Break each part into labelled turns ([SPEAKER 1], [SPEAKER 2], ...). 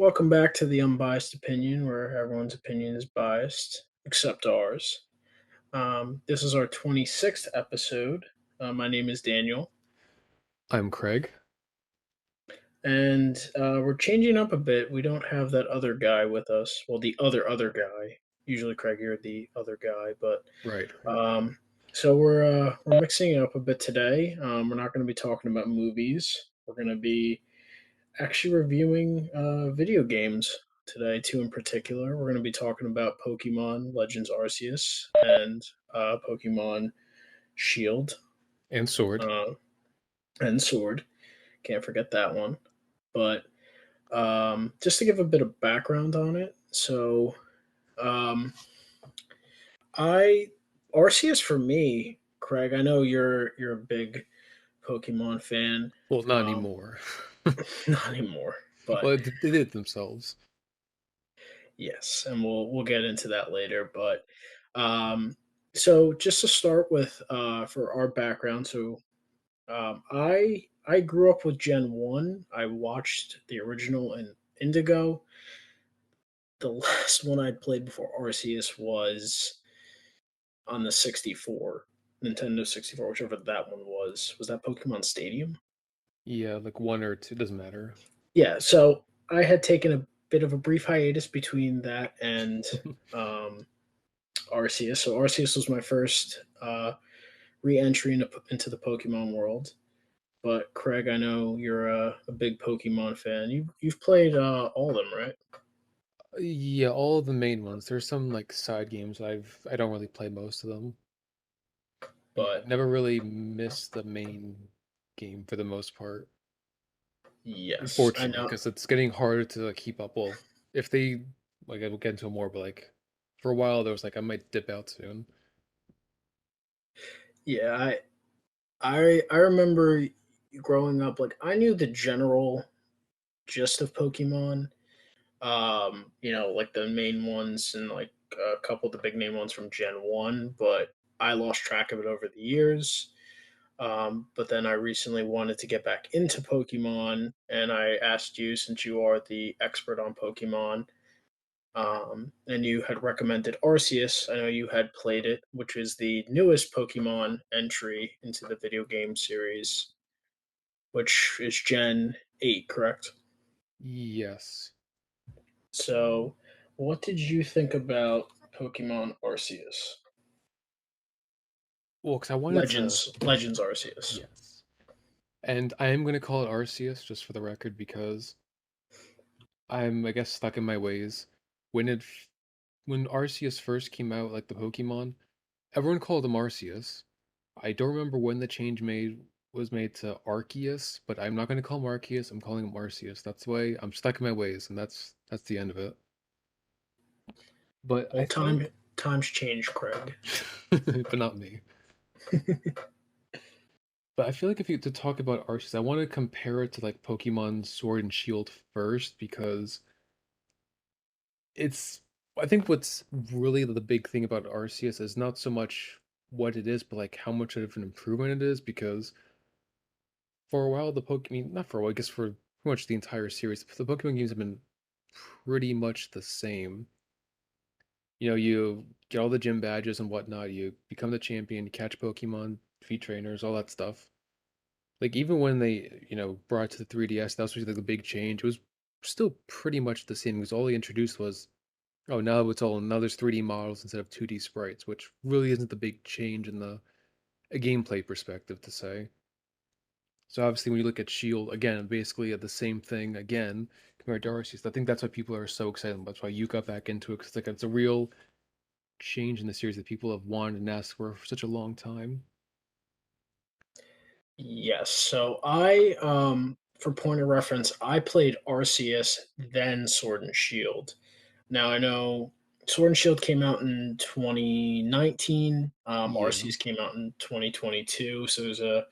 [SPEAKER 1] welcome back to the Unbiased Opinion, where everyone's opinion is biased except ours. This is our 26th episode. My name is Daniel,
[SPEAKER 2] I'm Craig.
[SPEAKER 1] and we're changing up a bit. We don't have that other guy with us. Well, the other guy. Usually, Craig, you're the other guy, but
[SPEAKER 2] Right, right.
[SPEAKER 1] um, so we're mixing it up a bit today. We're not going to be talking about movies. We're going to be actually reviewing video games today, two in particular. We're going to be talking about Pokemon Legends Arceus and Pokemon Shield
[SPEAKER 2] And Sword.
[SPEAKER 1] uh, and Sword. Can't forget that one. But just to give a bit of background on it, so um, I Arceus for me, Craig. I know you're a big Pokemon fan.
[SPEAKER 2] Well, not
[SPEAKER 1] Um,
[SPEAKER 2] anymore.
[SPEAKER 1] not anymore, but
[SPEAKER 2] Well, they did it themselves.
[SPEAKER 1] yes, and we'll get into that later. But um, so just to start with, for our background, so I grew up with Gen One. I watched the original in Indigo. The last one I'd played before Arceus was on the 64, Nintendo 64, whichever that one was. Was that Pokemon Stadium?
[SPEAKER 2] Yeah, like one or two, doesn't matter.
[SPEAKER 1] Yeah. So I had taken a bit of a brief hiatus between that and um, Arceus. So Arceus was my first re-entry into the Pokemon world. But Craig, I know you're a big Pokemon fan. You've played all of them, right?
[SPEAKER 2] Yeah, all the main ones. There's some like side games I don't really play most of them. Yeah,
[SPEAKER 1] But
[SPEAKER 2] never really missed the main game for the most part.
[SPEAKER 1] yes, I
[SPEAKER 2] Unfortunately,
[SPEAKER 1] know.
[SPEAKER 2] because it's getting harder to like, keep up. Well, if they like, I will get into it more, but like for a while there was like I might dip out soon.
[SPEAKER 1] Yeah, I remember growing up. Like I knew the general gist of Pokemon. Like the main ones and like a couple of the big name ones from Gen One, but I lost track of it over the years. But then I recently wanted to get back into Pokemon, and I asked you, since you are the expert on Pokemon, and you had recommended Arceus. I know you had played it, which is the newest Pokemon entry into the video game series, which is Gen 8, correct?
[SPEAKER 2] Yes.
[SPEAKER 1] So, what did you think about Pokemon Arceus?
[SPEAKER 2] Well, because I wanted to.
[SPEAKER 1] Legends Arceus.
[SPEAKER 2] Yes. And I am gonna call it Arceus just for the record because I'm, I guess, stuck in my ways. When it when Arceus first came out, like the Pokemon, everyone called him Arceus. I don't remember when the change made was made to Arceus, but I'm not gonna call him Arceus. I'm calling him Arceus. That's the way I'm stuck in my ways, and that's the end of it. But I
[SPEAKER 1] Well,
[SPEAKER 2] think,
[SPEAKER 1] times change, Craig.
[SPEAKER 2] but not me. But I feel like if you to talk about Arceus, I want to compare it to like Pokemon Sword and Shield first because it's I think what's really the big thing about Arceus is not so much what it is, but like how much of an improvement it is. Because for a while, I mean, not for a while, I guess for pretty much the entire series, the Pokemon games have been pretty much the same. You get all the gym badges and whatnot, you become the champion, you catch Pokemon, defeat trainers, all that stuff. Like even when they, brought it to the 3DS, that was really like the big change. It was still pretty much the same because all they introduced was, oh, now there's 3D models instead of 2D sprites, which really isn't the big change in the a gameplay perspective to say. So obviously, when you look at Shield again, basically the same thing again compared to Arceus. I think that's why people are so excited. That's why you got back into it because like it's a real change in the series that people have wanted and asked for such a long time.
[SPEAKER 1] Yes. So for point of reference, I played Arceus, then Sword and Shield. Now I know Sword and Shield came out in 2019.
[SPEAKER 2] Yeah.
[SPEAKER 1] Arceus came out in 2022. So there's a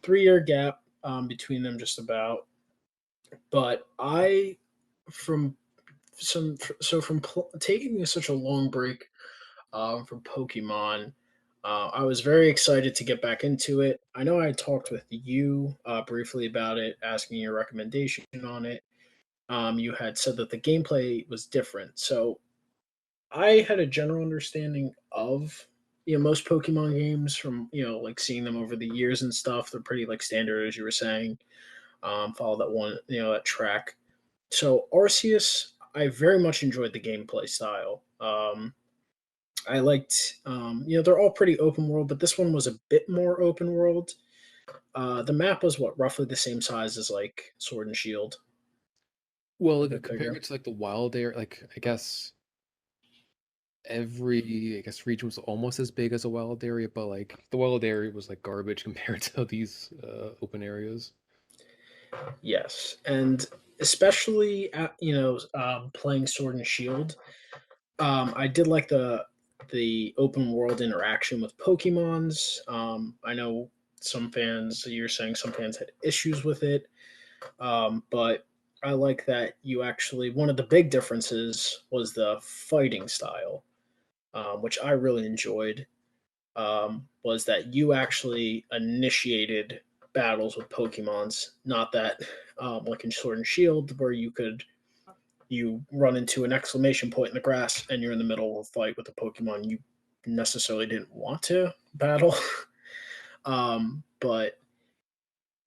[SPEAKER 1] 3 year gap between them, just about. But I from some so from taking such a long break from Pokemon. I was very excited to get back into it. I know I talked with you briefly about it, asking your recommendation on it. you had said that the gameplay was different. So I had a general understanding of most Pokemon games from like seeing them over the years and stuff. They're pretty like standard as you were saying. Follow that one that track. So Arceus, I very much enjoyed the gameplay style. I liked they're all pretty open world, but this one was a bit more open world. The map was what roughly the same size as like Sword and Shield,
[SPEAKER 2] Well,
[SPEAKER 1] a
[SPEAKER 2] like,
[SPEAKER 1] bit
[SPEAKER 2] comparing
[SPEAKER 1] bigger.
[SPEAKER 2] it to like the wild area, like I guess every region was almost as big as a wild area, but like the wild area was like garbage compared to these open areas.
[SPEAKER 1] Yes, and especially at playing Sword and Shield, I did like the open world interaction with Pokemons. I know some fans, you're saying some fans had issues with it, but I like that you actually one of the big differences was the fighting style, which I really enjoyed. Was that you actually initiated battles with Pokemons, not that like in Sword and Shield where you run into an exclamation point in the grass and you're in the middle of a fight with a Pokemon you necessarily didn't want to battle. But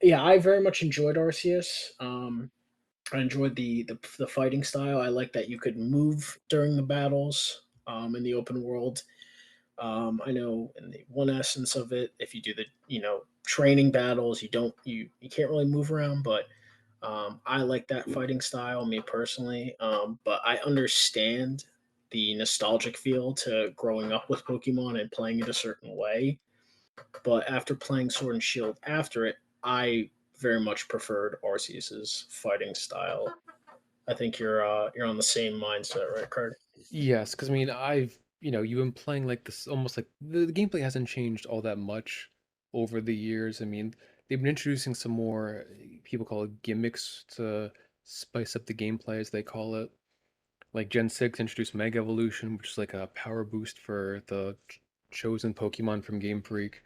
[SPEAKER 1] yeah, I very much enjoyed Arceus. I enjoyed the fighting style. I like that you could move during the battles in the open world. I know in the one essence of it, if you do the training battles, you can't really move around, but I like that fighting style, me personally. But I understand the nostalgic feel to growing up with Pokemon and playing it a certain way. But after playing Sword and Shield after it, I very much preferred Arceus's fighting style. I think you're on the same mindset, right, Card?
[SPEAKER 2] Yes, because I mean, you've been playing like this almost like the gameplay hasn't changed all that much over the years. I mean, they've been introducing some more people call it gimmicks to spice up the gameplay, as they call it. Like Gen 6 introduced Mega Evolution, which is like a power boost for the chosen Pokemon from Game Freak.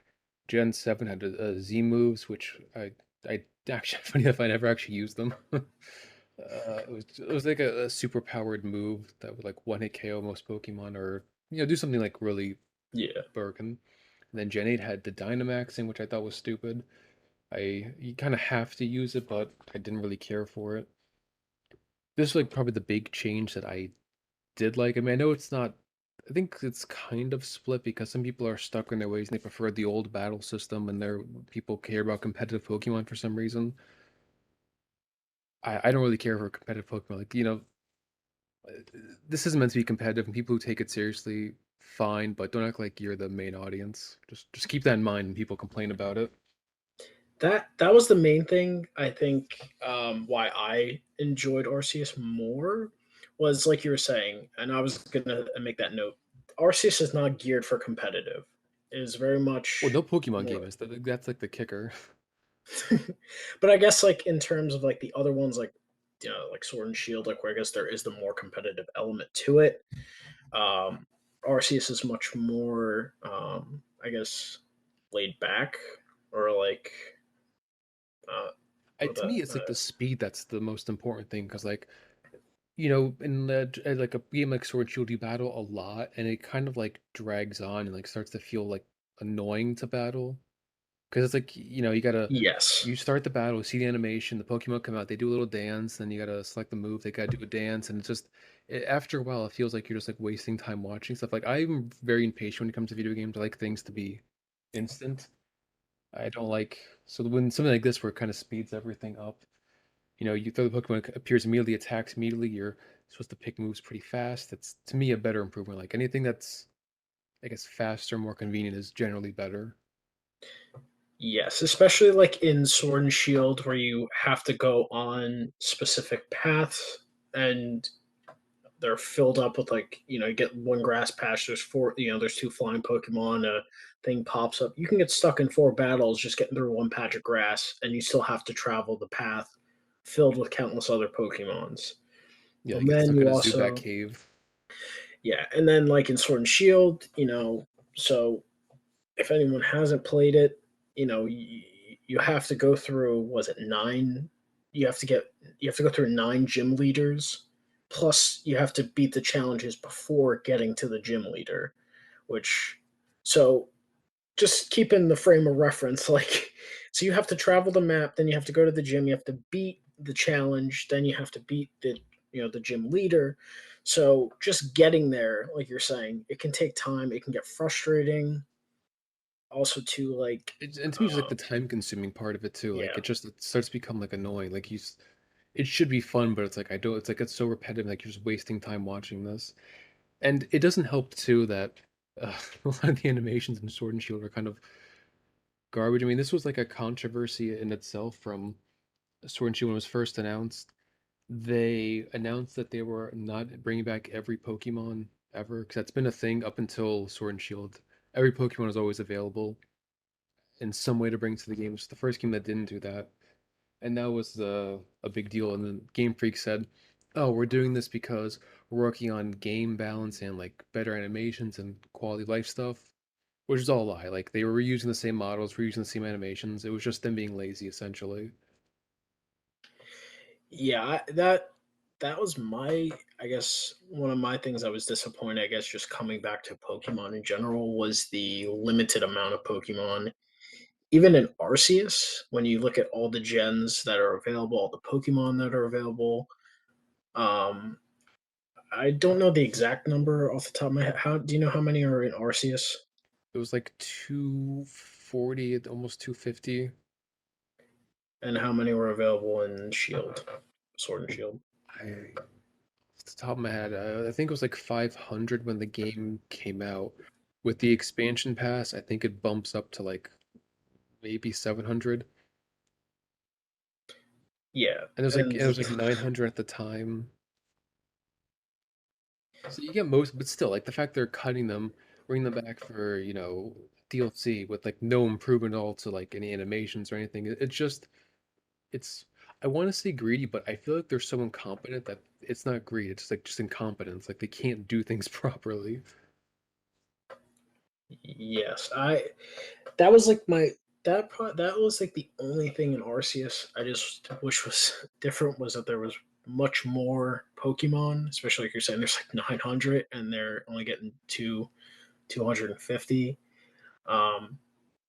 [SPEAKER 2] Gen 7 had a Z moves, which I actually funny enough I never actually used them. It was like a super powered move that would like one hit KO most Pokemon or do something like really
[SPEAKER 1] Yeah.
[SPEAKER 2] broken. And then Gen 8 had the Dynamaxing, which I thought was stupid. You kind of have to use it, but I didn't really care for it. This is like probably the big change that I did like. I mean, I know it's not. I think it's kind of split because some people are stuck in their ways and they prefer the old battle system, and there people care about competitive Pokemon for some reason. I don't really care for competitive Pokemon. Like this isn't meant to be competitive, and people who take it seriously, fine, but don't act like you're the main audience. Just keep that in mind when people complain about it.
[SPEAKER 1] That was the main thing I think why I enjoyed Arceus more was like you were saying, and I was gonna make that note. Arceus is not geared for competitive. It is very
[SPEAKER 2] Well,
[SPEAKER 1] much
[SPEAKER 2] no Pokemon game
[SPEAKER 1] more,
[SPEAKER 2] is. That's like the kicker.
[SPEAKER 1] but I guess like in terms of like the other ones, like like Sword and Shield, like where I guess there is the more competitive element to it. Um, Arceus is much more, I guess, laid back or like uh, what
[SPEAKER 2] To me,
[SPEAKER 1] that
[SPEAKER 2] it's like the
[SPEAKER 1] is.
[SPEAKER 2] speed that's the most important thing because like like a game like Sword and Shield, you battle a lot, and it kind of like drags on and like starts to feel like annoying to battle because it's like
[SPEAKER 1] Yes.
[SPEAKER 2] you start the battle, see the animation, the Pokemon come out, they do a little dance, then you gotta select the move, they gotta do a dance, and after a while, it feels like you're just like wasting time watching stuff. Like I'm very impatient when it comes to video games. I like things to be instant. I don't like so when something like this where it kind of speeds everything up. You throw the Pokemon, it appears immediately, attacks immediately. You're supposed to pick moves pretty fast. That's to me a better improvement. Like anything that's I guess faster, more convenient is generally better.
[SPEAKER 1] Yes, especially like in Sword and Shield where you have to go on specific paths and they're filled up with like, you get one grass patch, there's four, there's two flying Pokemon, a thing pops up. You can get stuck in four battles just getting through one patch of grass and you still have to travel the path filled with countless other Pokemons.
[SPEAKER 2] Yeah, you
[SPEAKER 1] And
[SPEAKER 2] get
[SPEAKER 1] then
[SPEAKER 2] stuck
[SPEAKER 1] you
[SPEAKER 2] in a Zubat
[SPEAKER 1] also,
[SPEAKER 2] cave.
[SPEAKER 1] yeah, and then like in Sword and Shield, so if anyone hasn't played it, you have to go through, was it nine, you have to get you have to go through 9 gym leaders, plus you have to beat the challenges before getting to the gym leader, which so just keep in the frame of reference, like, so you have to travel the map, then you have to go to the gym, you have to beat the challenge, then you have to beat the gym leader. So just getting there, like you're saying, it can take time, it can get frustrating. Also, too, like,
[SPEAKER 2] And to me, it's like the time-consuming part of it too. Like
[SPEAKER 1] yeah,
[SPEAKER 2] it starts to become like annoying. Like it should be fun, but it's like I don't. It's like it's so repetitive. Like you're just wasting time watching this, and it doesn't help too that a lot of the animations in Sword and Shield are kind of garbage. I mean, this was like a controversy in itself from Sword and Shield when it was first announced. They announced that they were not bringing back every Pokemon ever, because that's been a thing up until Sword and Shield. Every Pokemon is always available in some way to bring to the game. It's the first game that didn't do that, and that was a big deal. And then Game Freak said, "Oh, we're doing this because we're working on game balance and like better animations and quality of life stuff," which is all a lie. Like they were reusing the same models, reusing the same animations. It was just them being lazy, essentially.
[SPEAKER 1] yeah, that was my, I guess, one of my things I was disappointed, I guess, just coming back to Pokemon in general, was the limited amount of Pokemon. Even in Arceus, when you look at all the gens that are available, all the Pokemon that are available, um, I don't know the exact number off the top of my head. How do you know how many are in Arceus
[SPEAKER 2] It was like 240, almost 250.
[SPEAKER 1] and how many were available in Shield, Sword and Shield?
[SPEAKER 2] I Off the top of my head, I think it was like 500 when the game came out. With the expansion pass, I think it bumps up to like maybe 700.
[SPEAKER 1] Yeah,
[SPEAKER 2] And
[SPEAKER 1] and
[SPEAKER 2] it was like 900 at the time. So you get most, but still, like the fact they're cutting them, bringing them back for, DLC with like no improvement at all to like any animations or anything. It's just, it's, I want to say greedy, but I feel like they're so incompetent that it's not greed. It's like just incompetence. Like they can't do things properly.
[SPEAKER 1] yes, that was like my that was like the only thing in Arceus I just wish was different, was that there was much more Pokemon, especially like you're saying, there's like 900 and they're only getting 250.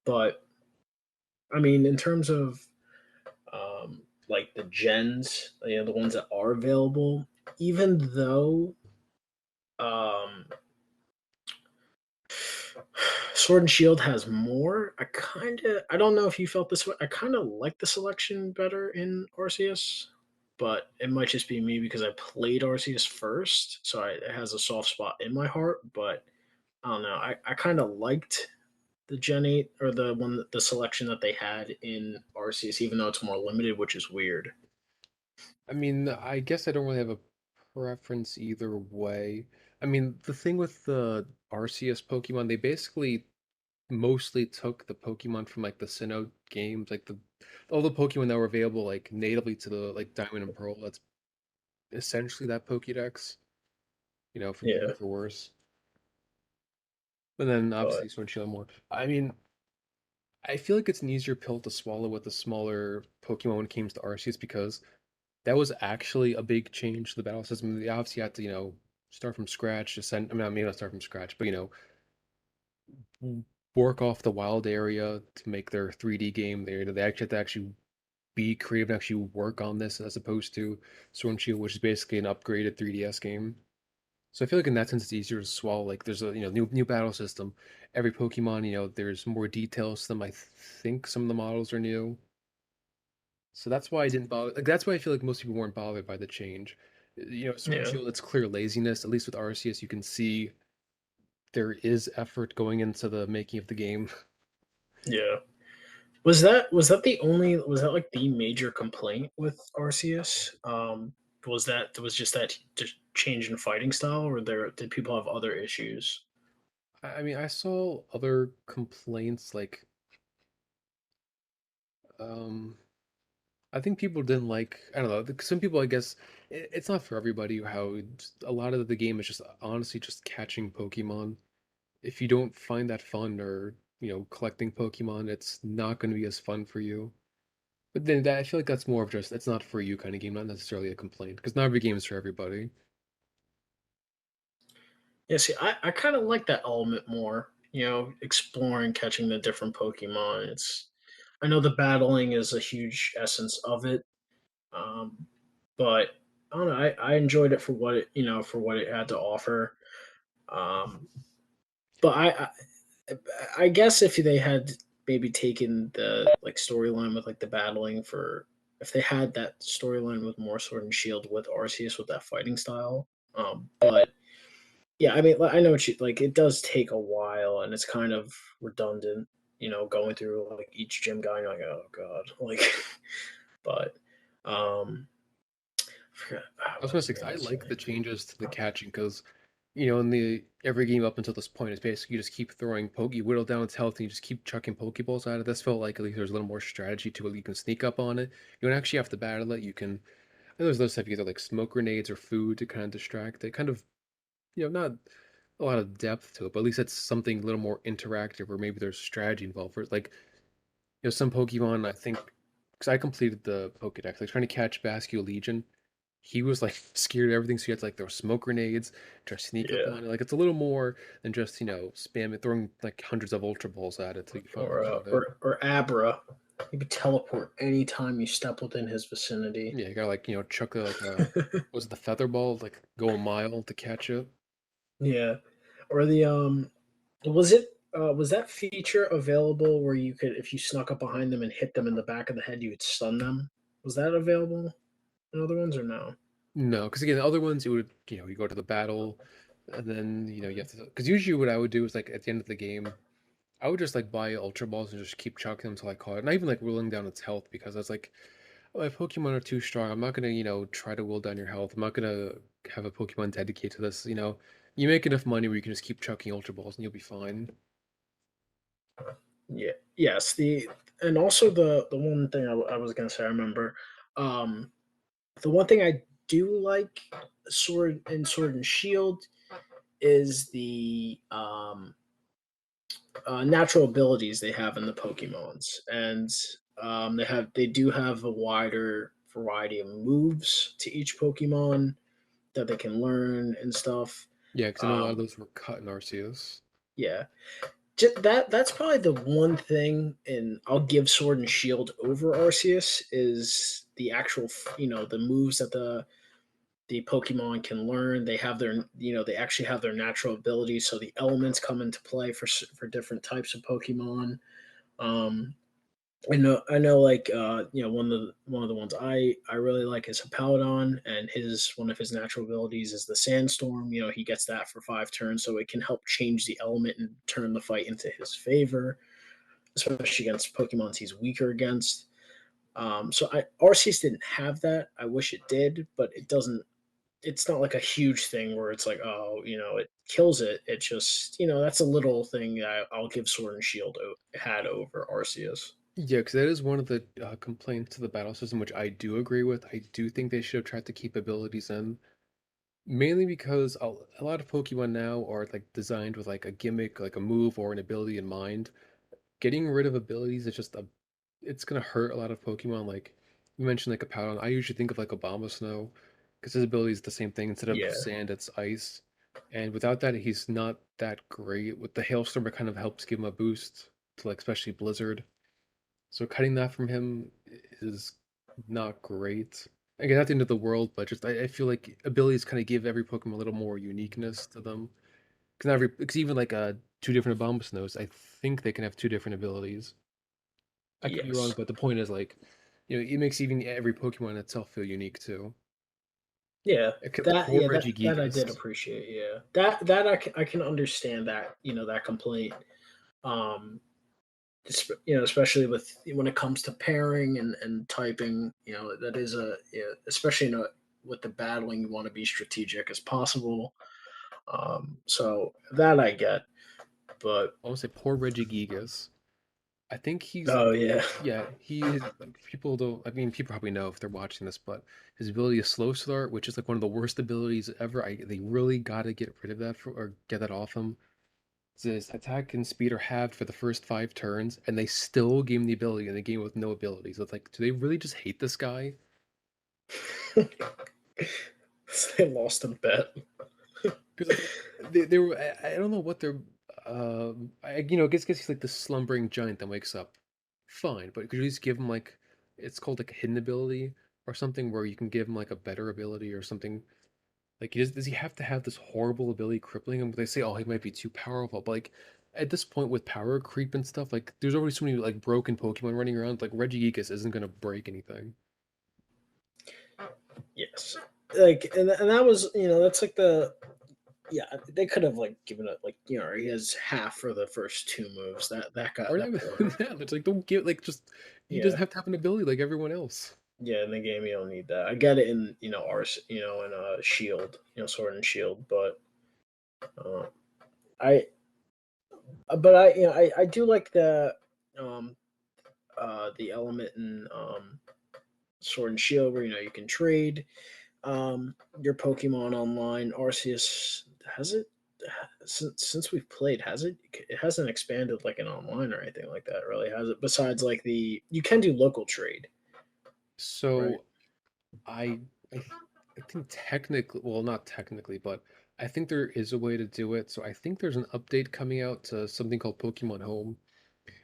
[SPEAKER 1] But I mean, in terms of like the gens, the ones that are available, even though um, Sword and Shield has more, I don't know if you felt this way. I kind of like the selection better in Arceus, but it might just be me because I played Arceus first, so it has a soft spot in my heart. But I don't know. I kind of liked the Gen 8, or the selection that they had in Arceus, even though it's more limited, which is weird.
[SPEAKER 2] I mean, I guess I don't really have a preference either way. I mean, the thing with the Arceus Pokemon, they basically mostly took the Pokemon from like the Sinnoh games, like the all the Pokemon that were available like natively to the like Diamond and Pearl. That's essentially that Pokédex, for better or
[SPEAKER 1] Yeah,
[SPEAKER 2] for worse. But then
[SPEAKER 1] but
[SPEAKER 2] obviously Sword and Shield more. I mean, I feel like it's an easier pill to swallow with the smaller Pokemon when it comes to Arceus because that was actually a big change to the battle system. They obviously had to, start from scratch, I mean, maybe not start from scratch, but work off the wild area to make their 3D game. They actually have to actually be creative and actually work on this as opposed to Sword and Shield, which is basically an upgraded 3DS game. So I feel like in that sense it's easier to swallow. Like there's a new battle system. Every Pokemon, there's more details to them. I think some of the models are new. So that's why I didn't bother. Like that's why I feel like most people weren't bothered by the change. Sword and
[SPEAKER 1] yeah,
[SPEAKER 2] Shield, it's clear laziness. At least with Arceus, you can see there is effort going into the making of the game.
[SPEAKER 1] yeah. Was that like the major complaint with Arceus? Was just that just change in fighting style, or did people have other issues?
[SPEAKER 2] I mean, I saw other complaints like, um, I think people didn't like. I don't know. Some people, I guess, it's not for everybody. How a lot of the game is just honestly just catching Pokemon. If you don't find that fun or collecting Pokemon, it's not going to be as fun for you. But then that I feel like that's more of just it's not for you kind of game, not necessarily a complaint, because not every game is for everybody.
[SPEAKER 1] Yeah, see, I kind of like that element more. Exploring, catching the different Pokemon. I know the battling is a huge essence of it, um, but I don't know. I enjoyed it for what it had to offer. Um, but I guess if they had maybe taken the like storyline with like the battling for if they had that storyline with more Sword and Shield with Arceus with that fighting style. But yeah, I mean, I know what you like. It does take a while, and it's kind of redundant. Going through like each gym guy, and you're like, oh god, like. But um, I forgot,
[SPEAKER 2] I was
[SPEAKER 1] what
[SPEAKER 2] gonna
[SPEAKER 1] was
[SPEAKER 2] say
[SPEAKER 1] I
[SPEAKER 2] 'cause I
[SPEAKER 1] gonna
[SPEAKER 2] like
[SPEAKER 1] say?
[SPEAKER 2] the changes to the catching because, in the every game up until this point is basically you just keep throwing you whittle down its health and you just keep chucking Pokeballs at it. This felt like at least there's a little more strategy to it. You can sneak up on it. You don't actually have to battle it. You can. And there's those type of either like smoke grenades or food to kind of distract it. Kind of not a lot of depth to it, but at least it's something a little more interactive, or maybe there's strategy involved. For it. Like some Pokemon, I think, because I completed the Pokedex, like trying to catch Bascule Legion. He was like scared of everything, so you had to like throw smoke grenades, try to sneak up
[SPEAKER 1] Yeah,
[SPEAKER 2] on it. Like it's a little more than just spam it, throwing like hundreds of Ultra Balls at it till you finally
[SPEAKER 1] or
[SPEAKER 2] caught it.
[SPEAKER 1] or Abra. You could teleport anytime you step within his vicinity.
[SPEAKER 2] Yeah, you gotta like chuck was it the Feather Ball, like go a mile to catch it.
[SPEAKER 1] Yeah, or the was that feature available where you could if you snuck up behind them and hit them in the back of the head, you would stun them? Was that available in other ones or no?
[SPEAKER 2] No, because again, the other ones you would you go to the battle, and then you have to because usually what I would do is like at the end of the game. I would just like buy Ultra Balls and just keep chucking them until I caught it. Not even like ruling down its health because I was like, oh, if Pokemon are too strong, I'm not gonna, try to will down your health. I'm not gonna have a Pokemon dedicated to this. You make enough money where you can just keep chucking Ultra Balls and you'll be fine.
[SPEAKER 1] Yeah. Yes. And also the one thing I was gonna say, I remember, um, the one thing I do like Sword and Shield is the natural abilities they have in the Pokemons, and they do have a wider variety of moves to each Pokemon that they can learn and stuff.
[SPEAKER 2] Yeah, because I know a lot of
[SPEAKER 1] Um,
[SPEAKER 2] those were cut in Arceus.
[SPEAKER 1] yeah, that's probably the one thing, and I'll give Sword and Shield over Arceus is the actual the moves that the Pokemon can learn. They have they actually have their natural abilities, so the elements come into play for different types of Pokemon. Um, I know, like one of the ones I really like is Hippowdon, and his one of his natural abilities is the Sandstorm. He gets that for 5 turns, so it can help change the element and turn the fight into his favor, especially against Pokemon he's weaker against. Arceus didn't have that. I wish it did, but it doesn't. It's not like a huge thing where it's like, oh, it kills it. It just, that's a little thing that I'll give Sword and Shield had over Arceus.
[SPEAKER 2] Yeah, because that is one of the complaints to the battle system, which I do agree with. I do think they should have tried to keep abilities in, mainly because a lot of Pokemon now are like designed with like a gimmick, like a move or an ability in mind. Getting rid of abilities is just it's gonna hurt a lot of Pokemon. Like you mentioned, like a Powdon. I usually think of like Obama Snow because his ability is the same thing. Instead of
[SPEAKER 1] Yeah.
[SPEAKER 2] sand, it's ice. And without that, he's not that great. With the Hailstorm, it kind of helps give him a boost to like especially Blizzard. So cutting that from him is not great. Again, not the end of the world, but just I feel like abilities kind of give every Pokemon a little more uniqueness to them. Because even like two different Abomasnows, I think they can have two different abilities. I could be wrong,
[SPEAKER 1] Yes.
[SPEAKER 2] but the point is like, it makes even every Pokemon itself feel unique too.
[SPEAKER 1] Yeah.
[SPEAKER 2] Except
[SPEAKER 1] That
[SPEAKER 2] poor
[SPEAKER 1] yeah, that I did
[SPEAKER 2] Regigigas.
[SPEAKER 1] appreciate. Yeah. That I can understand that, that complaint. Um especially with when it comes to pairing and typing, that is especially with the battling, you want to be strategic as possible. So that I get, but
[SPEAKER 2] I want to say poor Regigigas. I think he's
[SPEAKER 1] oh
[SPEAKER 2] like,
[SPEAKER 1] yeah,
[SPEAKER 2] yeah, he is like people don't. I mean, people probably know if they're watching this, but his ability is slow start, which is like one of the worst abilities ever. They really got to get rid of that or get that off him. his attack and speed are halved for the first 5 turns, and they still gave him the ability in a game with no ability. So it's like, do they really just hate this guy?
[SPEAKER 1] They lost a bet.
[SPEAKER 2] Because it's like they were I don't know what they're I guess he's like the slumbering giant that wakes up. Fine, but could you at least give him like it's called like a hidden ability or something where you can give him like a better ability or something. Like does he have to have this horrible ability crippling him? They say, oh, he might be too powerful, but like at this point with power creep and stuff, like there's already so many like broken Pokemon running around. Like Regigigas isn't gonna break anything.
[SPEAKER 1] Yes. Like and that was, that's like the yeah, they could have like given it like, he has half for the first two moves. That got
[SPEAKER 2] Or not
[SPEAKER 1] that
[SPEAKER 2] even
[SPEAKER 1] poor.
[SPEAKER 2] that. It's like don't give like just he doesn't
[SPEAKER 1] Yeah.
[SPEAKER 2] have to have an ability like everyone else.
[SPEAKER 1] Yeah, in the game you don't need that. I get it in, in Shield, Sword and Shield, but uh, I but I do like um the element in Sword and Shield where you can trade your Pokemon online. Arceus has it since we've played, has it? It hasn't expanded like an online or anything like that, really, has it? Besides, like you can do local trade, right?
[SPEAKER 2] So I I I think technically, well, not technically, but I think there is a way to do it. So I think there's an update coming out to something called Pokemon Home.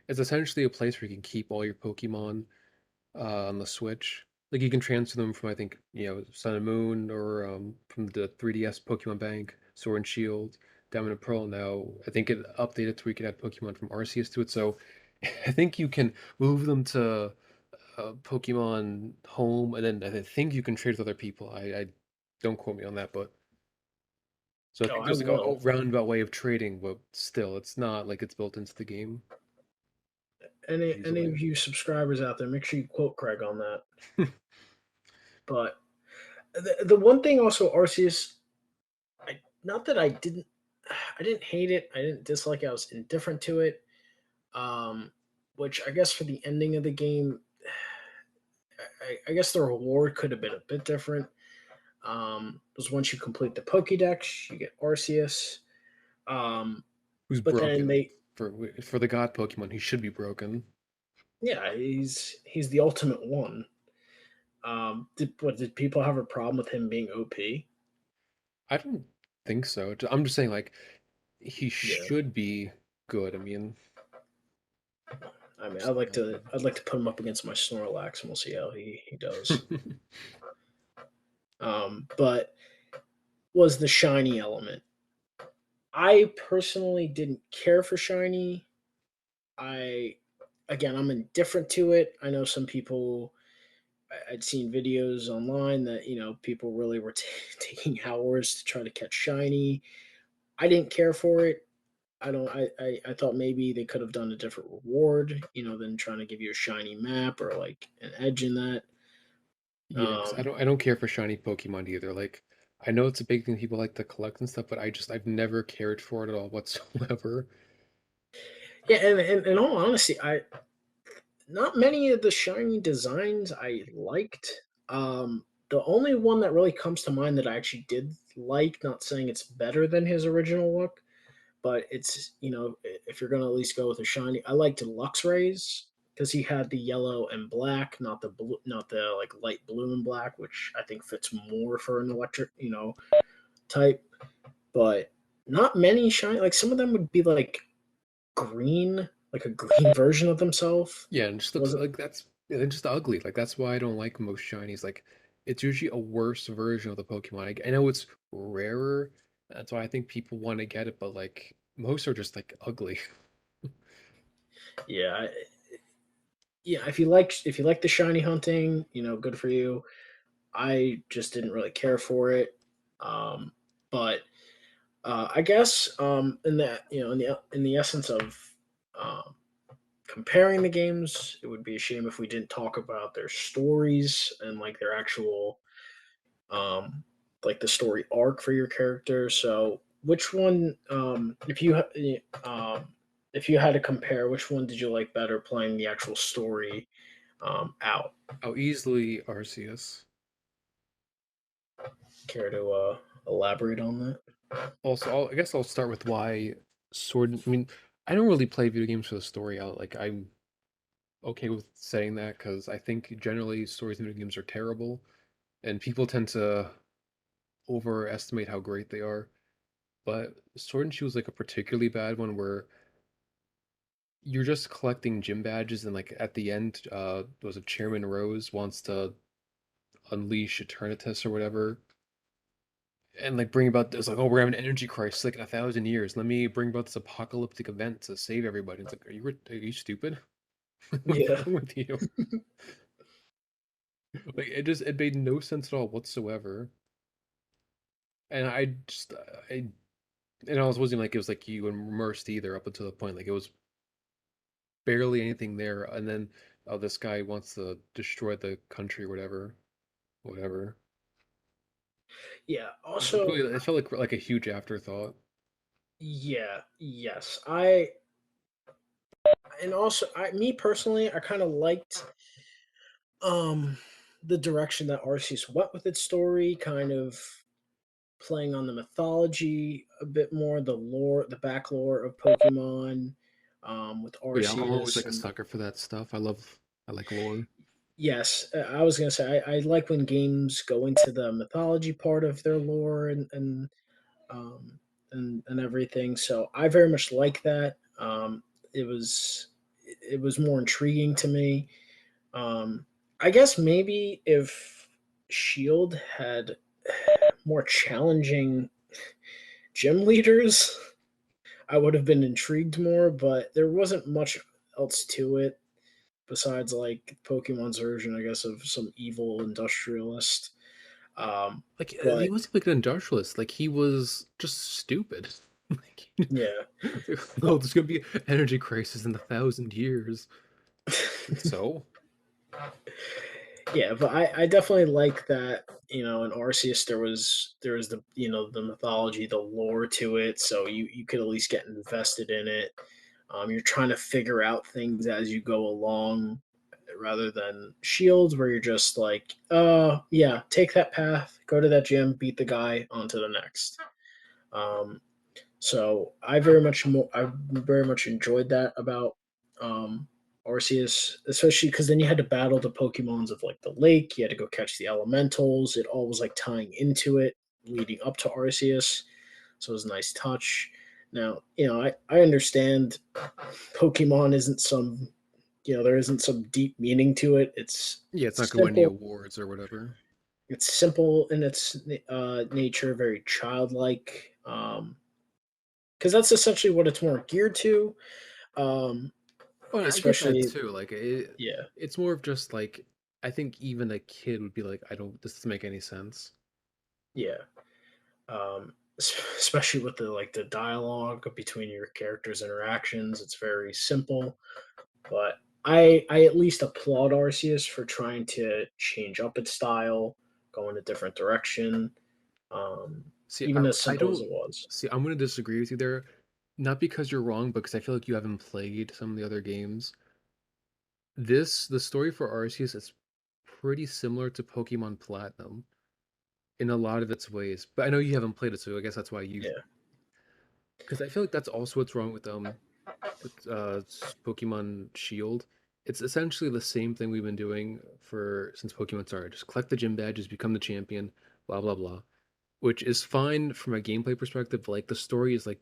[SPEAKER 2] It's essentially a place where you can keep all your Pokemon on the Switch. Like you can transfer them from I think Sun and Moon or from the 3DS Pokemon Bank, Sword and Shield, Diamond and Pearl. Now I think it updated to where you can add Pokemon from Arceus to it. So I think you can move them to Pokemon Home, and then I think you can trade with other people. I don't quote me on that, but so I
[SPEAKER 1] Oh,
[SPEAKER 2] think
[SPEAKER 1] I
[SPEAKER 2] there's like a
[SPEAKER 1] will.
[SPEAKER 2] roundabout way of trading, but still, it's not like it's built into the game
[SPEAKER 1] Any
[SPEAKER 2] easily.
[SPEAKER 1] of you subscribers out there, make sure you quote Craig on that. But the one thing also, Arceus, not that I didn't hate it, I didn't dislike it, I was indifferent to it. Um, which I guess for the ending of the game, I guess the reward could have been a bit different. Was once you complete the Pokédex, you get Arceus. Um,
[SPEAKER 2] Who's
[SPEAKER 1] but then
[SPEAKER 2] broken for the God Pokemon? He should be broken.
[SPEAKER 1] yeah, he's the ultimate one. Did people have a problem with him being OP?
[SPEAKER 2] I don't think so. I'm just saying, like, he
[SPEAKER 1] Yeah,
[SPEAKER 2] should be good. I mean,
[SPEAKER 1] I mean,
[SPEAKER 2] just
[SPEAKER 1] I'd like to put him up against my Snorlax, and we'll see how he does. But was the shiny element? I personally didn't care for shiny. I Again, I'm indifferent to it. I know some people. I'd seen videos online that people really were taking hours to try to catch shiny. I didn't care for it. I don't. I thought maybe they could have done a different reward, than trying to give you a shiny map or like an edge in that.
[SPEAKER 2] yeah, because
[SPEAKER 1] Um,
[SPEAKER 2] I don't care for shiny Pokemon either. Like, I know it's a big thing people like to collect and stuff, but I've never cared for it at all whatsoever.
[SPEAKER 1] yeah, and in all honesty, I not many of the shiny designs I liked. The only one that really comes to mind that I actually did like, not saying it's better than his original look, but it's if you're gonna at least go with a shiny, I liked Luxray's because he had the yellow and black, not the blue, not the like light blue and black, which I think fits more for an electric type. But not many shiny. Like some of them would be like green, like a green version of themselves.
[SPEAKER 2] Yeah, and it just looks
[SPEAKER 1] Was it?
[SPEAKER 2] like they're just ugly. Like that's why I don't like most shinies. Like it's usually a worse version of the Pokemon. I know it's rarer. That's why I think people want to get it, but like most are just like ugly.
[SPEAKER 1] Yeah, yeah. If you like the shiny hunting, good for you. I just didn't really care for it. But I guess in that in the essence of um, comparing the games, it would be a shame if we didn't talk about their stories and like their actual um, like the story arc for your character. So, which one, if you had to compare, which one did you like better, playing the actual story out?
[SPEAKER 2] Oh, easily Arceus.
[SPEAKER 1] Care to elaborate on that?
[SPEAKER 2] Also, I guess I'll start with why. Sword. I mean, I don't really play video games for the story. I'm okay with saying that because I think generally stories in video games are terrible, and people tend to overestimate how great they are. But Sword and Shield was like a particularly bad one where you're just collecting gym badges, and like at the end, was it Chairman Rose wants to unleash Eternatus or whatever, and like bring about this like, oh, we're having an energy crisis like in 1,000 years. Let me bring about this apocalyptic event to save everybody. It's like, are you stupid? What's
[SPEAKER 1] Yeah,
[SPEAKER 2] wrong with you? Like it made no sense at all whatsoever. And I and I wasn't like it was like you immersed either up until the point like it was barely anything there, and then oh, this guy wants to destroy the country, whatever.
[SPEAKER 1] yeah.
[SPEAKER 2] Really,
[SPEAKER 1] Also,
[SPEAKER 2] it felt like a huge afterthought.
[SPEAKER 1] yeah, yes. I and also I me personally, I kind of liked um the direction that Arceus went with its story, kind of playing on the mythology a bit more, the lore, the back lore of Pokemon, with
[SPEAKER 2] But yeah, I'm always
[SPEAKER 1] Arceus
[SPEAKER 2] like a
[SPEAKER 1] and
[SPEAKER 2] sucker for that stuff. I like lore.
[SPEAKER 1] yes, I was gonna say I like when games go into the mythology part of their lore um, and everything. So I very much like that. It was it was more intriguing to me. Um, I guess maybe if Shield had more challenging gym leaders, I would have been intrigued more. But there wasn't much else to it besides like Pokemon's version, I guess, of some evil industrialist. Um,
[SPEAKER 2] Like he
[SPEAKER 1] but
[SPEAKER 2] wasn't like an industrialist. Like he was just stupid. Like,
[SPEAKER 1] yeah.
[SPEAKER 2] no, there's gonna be an energy crisis in 1,000 years. Like, so
[SPEAKER 1] Yeah, but I definitely like that. In Arceus there was the the mythology, the lore to it, so you could at least get invested in it. You're trying to figure out things as you go along, rather than Shields, where you're just like, yeah, take that path, go to that gym, beat the guy, on to the next. Um, so I very much enjoyed that about um, Arceus, especially because then you had to battle the Pokemons of like the lake. You had to go catch the elementals. It all was like tying into it, leading up to Arceus. So it was a nice touch. Now, I understand Pokemon isn't some, there isn't some deep meaning to it.
[SPEAKER 2] yeah, it's not gonna win any
[SPEAKER 1] Simple.
[SPEAKER 2] awards or whatever.
[SPEAKER 1] It's simple in its nature, very childlike. Because that's essentially what it's more geared to. Um,
[SPEAKER 2] Well, I get that
[SPEAKER 1] especially,
[SPEAKER 2] too.
[SPEAKER 1] yeah,
[SPEAKER 2] It's more of just like I think even a kid would be like, I don't. This doesn't make any sense.
[SPEAKER 1] yeah. Especially with the dialogue between your characters' interactions, it's very simple. But I at least applaud Arceus for trying to change up its style, go in a different direction,
[SPEAKER 2] See,
[SPEAKER 1] even as
[SPEAKER 2] I
[SPEAKER 1] simple as
[SPEAKER 2] don't
[SPEAKER 1] it was.
[SPEAKER 2] see. I'm gonna disagree with you there, not because you're wrong, but because I feel like you haven't played some of the other games. The story for Arceus is pretty similar to Pokemon Platinum in a lot of its ways. But I know you haven't played it, so I guess that's why you.
[SPEAKER 1] Yeah,
[SPEAKER 2] Because I feel like that's also what's wrong with Pokemon Shield. It's essentially the same thing we've been doing for since Pokemon started. Just collect the gym badges, become the champion, blah blah blah. Which is fine from a gameplay perspective. Like the story is like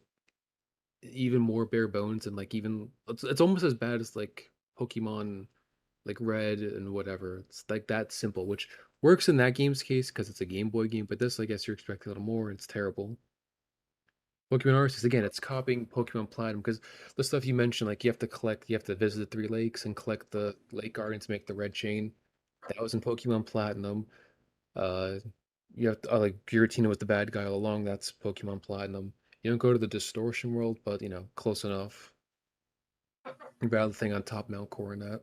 [SPEAKER 2] even more bare bones and like even it's almost as bad as like Pokemon like Red and whatever. It's like that simple, which works in that game's case because it's a Game Boy game. But this, I guess, you're expecting a little more, and it's terrible. Pokemon Arceus again, it's copying Pokemon Platinum because the stuff you mentioned, like you have to visit the three lakes and collect the lake garden to make the red chain. That was in Pokemon Platinum. Uh, you have to, like Giratina was the bad guy all along. That's Pokemon Platinum. You don't go to the Distortion world, but close enough. You battle the thing on top Melkor and that.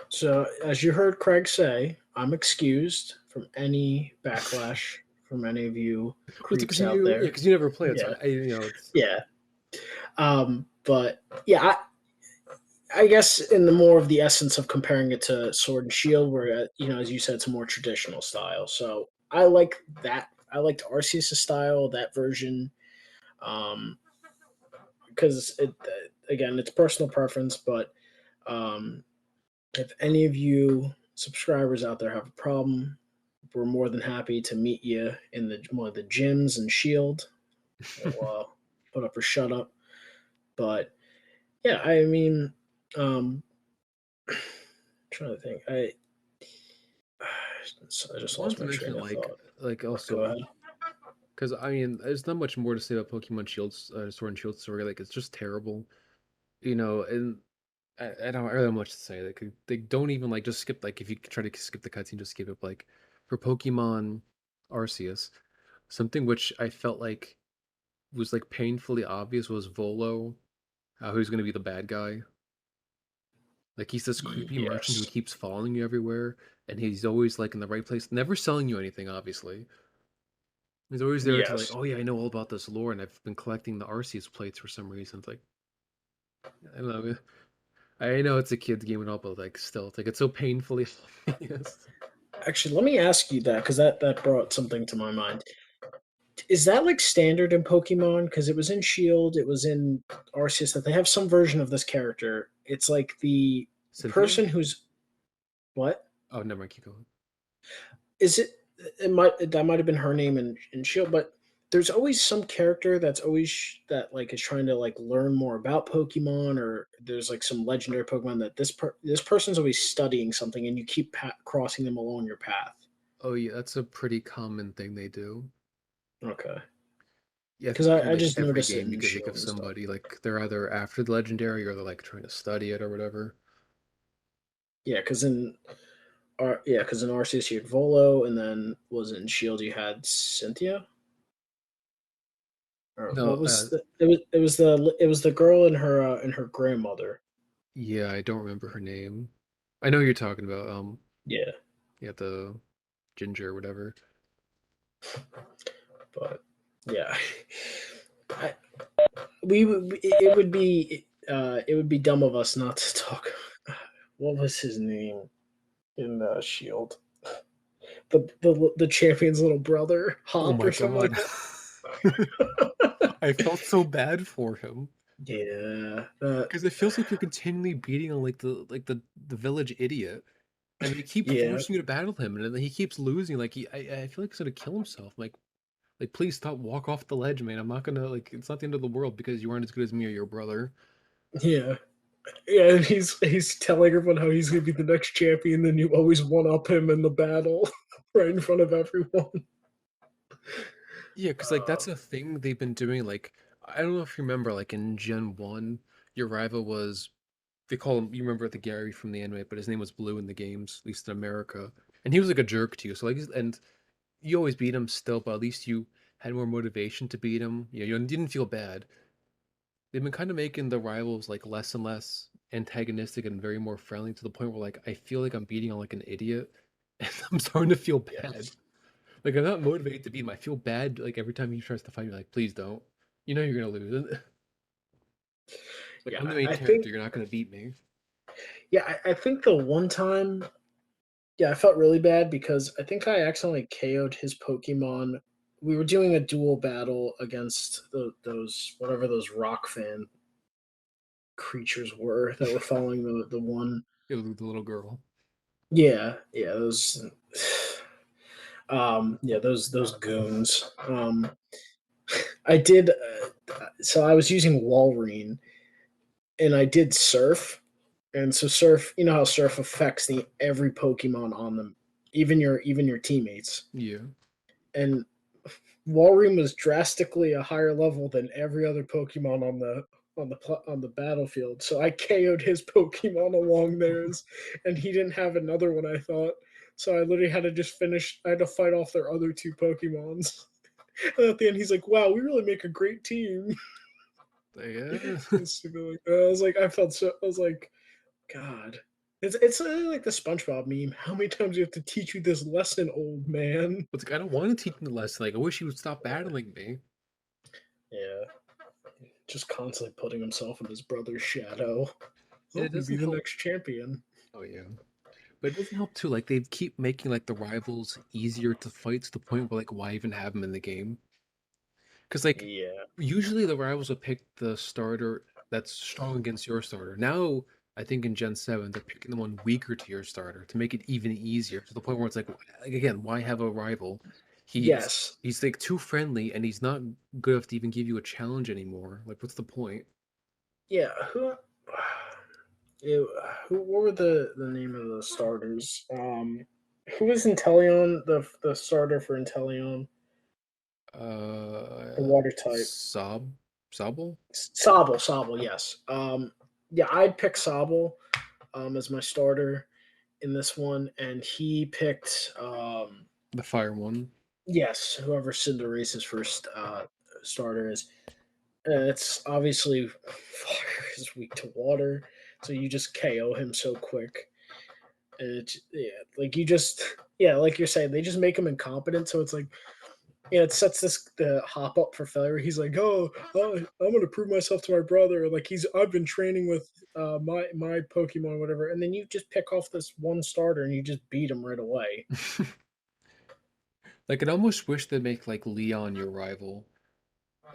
[SPEAKER 1] so as you heard Craig say, I'm excused from any backlash from any of you
[SPEAKER 2] Well,
[SPEAKER 1] creeps
[SPEAKER 2] because
[SPEAKER 1] out
[SPEAKER 2] you, yeah,
[SPEAKER 1] there.
[SPEAKER 2] because you never play it, so
[SPEAKER 1] Yeah,
[SPEAKER 2] it's
[SPEAKER 1] yeah. But yeah, I guess in the more of the essence of comparing it to Sword and Shield, where as you said, it's a more traditional style. So I like that I liked Arceus' style, that version, because it again, it's personal preference. But um, if any of you subscribers out there have a problem, we're more than happy to meet you in one of the gyms in Shield. We'll put up or shut up. But yeah, I mean, um, trying to think. I
[SPEAKER 2] I
[SPEAKER 1] just
[SPEAKER 2] wanted
[SPEAKER 1] lost
[SPEAKER 2] to
[SPEAKER 1] my
[SPEAKER 2] mention
[SPEAKER 1] train of thought. Go
[SPEAKER 2] also
[SPEAKER 1] ahead.
[SPEAKER 2] because I mean, there's not much more to say about Pokemon Shields, Sword and Shield story. Like, it's just terrible, and I don't really have much to say. They don't even like just skip like if you try to skip the cutscene, just skip it. Like for Pokemon Arceus, something which I felt like was like painfully obvious was Volo, how he's gonna be the bad guy. Like he's this creepy merchant who
[SPEAKER 1] Yes.
[SPEAKER 2] keeps following you everywhere, and he's always like in the right place, never selling you anything, obviously. He's always there to like,
[SPEAKER 1] Yes.
[SPEAKER 2] oh yeah, I know all about this lore, and I've been collecting the Arceus plates for some reason. It's like, I don't know. I know it's a kid's game and all, but like still, it's like it's so painfully obvious.
[SPEAKER 1] Actually, let me ask you that because that brought something to my mind. Is that like standard in Pokemon? Because it was in Shield, it was in Arceus that they have some version of this character. It's like the
[SPEAKER 2] Cynthia?
[SPEAKER 1] person who's what
[SPEAKER 2] Oh, never mind. Keep going.
[SPEAKER 1] is it? It might that might have been her name in Shield, but there's always some character that's always that like is trying to like learn more about Pokemon, or there's like some legendary Pokemon that this person's always studying something, and you keep crossing them along your path.
[SPEAKER 2] Oh yeah, that's a pretty common thing they do.
[SPEAKER 1] Okay,
[SPEAKER 2] Yeah, I
[SPEAKER 1] because
[SPEAKER 2] think they do
[SPEAKER 1] I
[SPEAKER 2] like
[SPEAKER 1] just
[SPEAKER 2] every
[SPEAKER 1] noticed it
[SPEAKER 2] game. You
[SPEAKER 1] in
[SPEAKER 2] could think
[SPEAKER 1] Shield
[SPEAKER 2] of
[SPEAKER 1] and stuff.
[SPEAKER 2] somebody like they're either after the legendary or they're like trying to study it or whatever.
[SPEAKER 1] Yeah, because in Arceus you had Volo, and then was it in Shield you had Cynthia, or
[SPEAKER 2] No,
[SPEAKER 1] what was it was the girl and her grandmother.
[SPEAKER 2] yeah, I don't remember her name. I know who you're talking about.
[SPEAKER 1] Yeah,
[SPEAKER 2] Yeah, the ginger or whatever.
[SPEAKER 1] but yeah, I, it would be dumb of us not to talk. What was his name in Shield? The champion's little brother,
[SPEAKER 2] Oh
[SPEAKER 1] Hop
[SPEAKER 2] my
[SPEAKER 1] or something like
[SPEAKER 2] god.
[SPEAKER 1] that.
[SPEAKER 2] I felt so bad for him
[SPEAKER 1] Yeah, that.
[SPEAKER 2] because it feels like you're continually beating on the village idiot, and they keep
[SPEAKER 1] Yeah,
[SPEAKER 2] forcing you to battle him, and then he keeps losing. I feel like he's gonna kill himself. Like please stop, walk off the ledge, man. I'm not gonna like. It's not the end of the world because you aren't as good as me or your brother.
[SPEAKER 1] yeah. Yeah, and he's telling everyone how he's gonna be the next champion, then you always one up him in the battle right in front of everyone.
[SPEAKER 2] Yeah, because like
[SPEAKER 1] Uh,
[SPEAKER 2] that's a thing they've been doing. Like I don't know if you remember, like in Gen 1, your rival was they call him you remember the Gary from the anime, but his name was Blue in the games, at least in America. And he was like a jerk to you. So and you always beat him still, but at least you had more motivation to beat him. You didn't feel bad. They've been kind of making the rivals like less and less antagonistic and very more friendly to the point where like I feel like I'm beating on like an idiot and I'm starting to feel bad.
[SPEAKER 1] yes.
[SPEAKER 2] Like I'm not motivated to beat him. I feel bad like every time he tries to fight me, like, please don't. You know you're gonna lose. Like
[SPEAKER 1] Yeah,
[SPEAKER 2] I'm the main
[SPEAKER 1] I
[SPEAKER 2] character,
[SPEAKER 1] think
[SPEAKER 2] you're not gonna beat me.
[SPEAKER 1] I think the one time, yeah, I felt really bad because I think I accidentally KO'd his Pokemon. We were doing a duel battle against those whatever those rock fan creatures were that were following the one.
[SPEAKER 2] The little girl.
[SPEAKER 1] Yeah, those. Yeah, those goons. I did. So I was using Walrein, and I did Surf, and so Surf. You know how Surf affects the every Pokemon on them, even your teammates.
[SPEAKER 2] Yeah.
[SPEAKER 1] And Walrein was drastically a higher level than every other Pokemon on the battlefield. So I KO'd his Pokemon along theirs, and he didn't have another one. I thought. So I literally had to just finish. I had to fight off their other two Pokemons. And at the end, he's like, "Wow, we really make a great team."
[SPEAKER 2] Yeah.
[SPEAKER 1] Stupid like that. I was like, I felt so. I was like, God, it's like the SpongeBob meme. How many times do you have to teach you this lesson, old man?
[SPEAKER 2] But like I don't want to teach him the lesson. Like I wish he would stop battling me.
[SPEAKER 1] Yeah, just constantly putting himself in his brother's shadow.
[SPEAKER 2] And
[SPEAKER 1] Oh,
[SPEAKER 2] it
[SPEAKER 1] you be
[SPEAKER 2] doesn't
[SPEAKER 1] the
[SPEAKER 2] help.
[SPEAKER 1] next champion.
[SPEAKER 2] Oh yeah. But it doesn't help too. Like they keep making like the rivals easier to fight to the point where like why even have them in the game? Because like
[SPEAKER 1] Yeah.
[SPEAKER 2] usually the rivals will pick the starter that's strong against your starter. Now I think in Gen 7 they're picking the one weaker to your starter to make it even easier to the point where it's like again, why have a rival? He's
[SPEAKER 1] Yes.
[SPEAKER 2] he's like too friendly and he's not good enough to even give you a challenge anymore. Like what's the point?
[SPEAKER 1] Yeah. It, what were the name of the starters? Who was Inteleon, the starter for Inteleon, the
[SPEAKER 2] Uh
[SPEAKER 1] water type?
[SPEAKER 2] Sob Sobble?
[SPEAKER 1] Sobble, yes. Yeah, I'd pick Sobble as my starter in this one, and he picked
[SPEAKER 2] The fire one.
[SPEAKER 1] yes, whoever Cinderace's first starter is. It's obviously fire is weak to water, so you just KO him so quick. It's yeah, like you just yeah, like you're saying, they just make him incompetent. So it's like yeah, it sets this the hop up for failure. He's like, oh, I'm gonna prove myself to my brother. Like I've been training with my Pokemon, whatever, and then you just pick off this one starter and you just beat him right away.
[SPEAKER 2] Like, I'd almost wish they'd make like Leon your rival,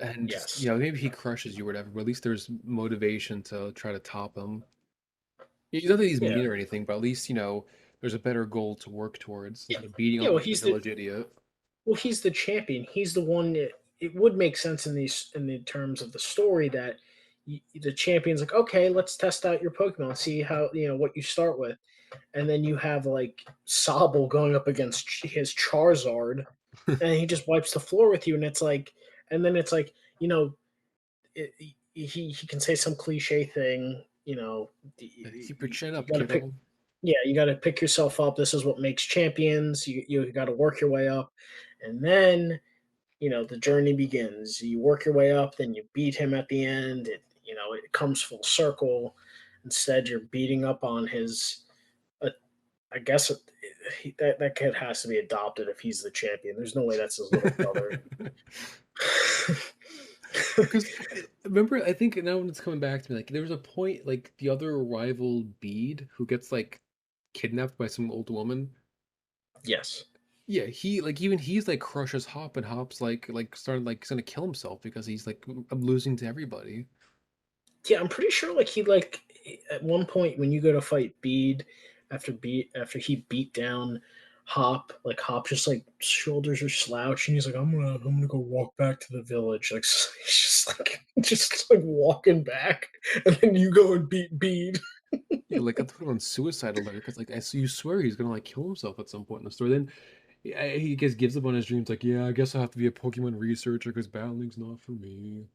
[SPEAKER 2] and just
[SPEAKER 1] Yes,
[SPEAKER 2] maybe he crushes you or whatever. But at least there's motivation to try to top him. Yeah, not that he's
[SPEAKER 1] yeah,
[SPEAKER 2] mean or anything, but at least there's a better goal to work towards
[SPEAKER 1] yeah,
[SPEAKER 2] instead of beating
[SPEAKER 1] yeah.
[SPEAKER 2] on like the village idiot.
[SPEAKER 1] He's the champion. He's the one that it would make sense in the terms of the story that the champion's like, okay, let's test out your Pokemon, see how what you start with, and then you have like Sobble going up against his Charizard, and he just wipes the floor with you, and it's like, and then it's like, he can say some cliche thing,
[SPEAKER 2] Keep your chin
[SPEAKER 1] you
[SPEAKER 2] up,
[SPEAKER 1] got to pick,
[SPEAKER 2] kiddo.
[SPEAKER 1] yeah, you got to pick yourself up. This is what makes champions. You got to work your way up, and then the journey begins. You work your way up, then you beat him at the end. It comes full circle. Instead, you're beating up on his. Uh, I guess that kid has to be adopted if he's the champion. There's no way that's his little brother.
[SPEAKER 2] Because remember, I think now when it's coming back to me, like there was a point, like the other rival Bede who gets like kidnapped by some old woman.
[SPEAKER 1] Yes.
[SPEAKER 2] Yeah, he like even he's like crushes Hop and Hop's like started like he's gonna kill himself because he's like I'm losing to everybody.
[SPEAKER 1] Yeah, I'm pretty sure like he like at one point when you go to fight Bede after he beat down Hop, like Hop just like shoulders are slouched and he's like, I'm gonna go walk back to the village. Like he's just like walking back and then you go and beat Bede.
[SPEAKER 2] Yeah, like I put him on suicide alert because like you swear he's gonna like kill himself at some point in the story. Then he just gives up on his dreams. Like, yeah, I guess I have to be a Pokemon researcher because battling's not for me.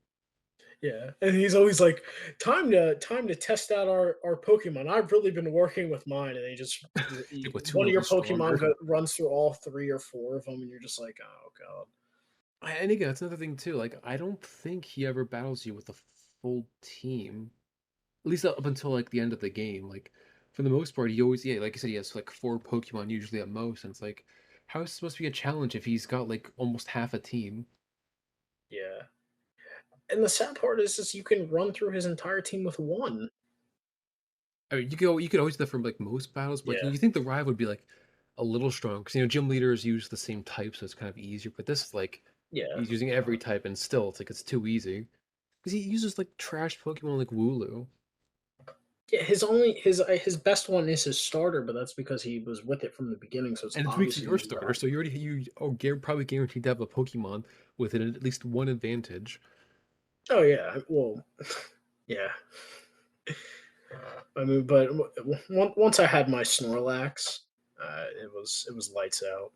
[SPEAKER 1] Yeah. And he's always like, time to test out our Pokemon. I've really been working with mine, and they just
[SPEAKER 2] Like, what, two
[SPEAKER 1] one of your
[SPEAKER 2] levels
[SPEAKER 1] Pokemon
[SPEAKER 2] stronger?
[SPEAKER 1] runs through all three or four of them, and you're just like, oh god.
[SPEAKER 2] And again, that's another thing too. Like, I don't think he ever battles you with a full team. At least up until like the end of the game. Like, for the most part, he always like I said, he has like four Pokemon usually at most, and it's like, how is it supposed to be a challenge if he's got like almost half a team?
[SPEAKER 1] Yeah. And the sad part is you can run through his entire team with one.
[SPEAKER 2] I mean, you could always do that from like most battles, but like
[SPEAKER 1] Yeah.
[SPEAKER 2] you think the Rive would be like a little strong because gym leaders use the same type, so it's kind of easier. But this is like
[SPEAKER 1] Yeah.
[SPEAKER 2] he's using every type, and still it's like it's too easy because he uses like trash Pokemon like Wooloo.
[SPEAKER 1] Yeah, his best one is his starter, but that's because he was with it from the beginning, so it's
[SPEAKER 2] And it's weak to
[SPEAKER 1] obviously
[SPEAKER 2] your
[SPEAKER 1] gonna be
[SPEAKER 2] starter,
[SPEAKER 1] better.
[SPEAKER 2] so probably guaranteed to have a Pokemon with it at least one advantage.
[SPEAKER 1] Oh yeah, well, yeah. I mean, but once I had my Snorlax, it was lights out.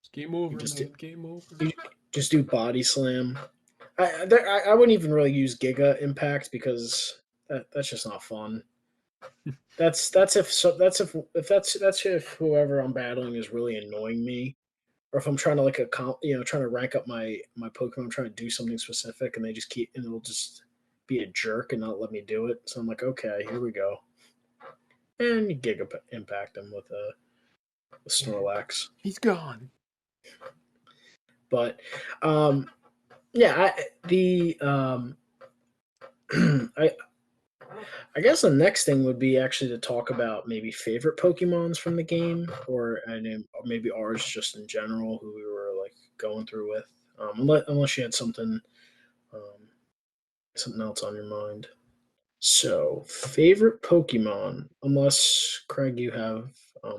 [SPEAKER 2] It's game
[SPEAKER 1] You
[SPEAKER 2] over,
[SPEAKER 1] just do,
[SPEAKER 2] man. Game over.
[SPEAKER 1] you just do body slam. I wouldn't even really use Giga Impact because that's just not fun. That's if whoever I'm battling is really annoying me, or if I'm trying to trying to rank up my Pokemon, trying to do something specific, and they just keep and it'll just be a jerk and not let me do it. So I'm like, okay, here we go, and you Giga Impact them with a
[SPEAKER 2] And
[SPEAKER 1] Snorlax.
[SPEAKER 2] he's gone.
[SPEAKER 1] But yeah, I, the I I guess the next thing would be actually to talk about maybe favorite Pokemons from the game, or or maybe ours just in general, who we were like going through with. Unless you had um, something else on your mind. So, favorite Pokemon, unless Craig, you have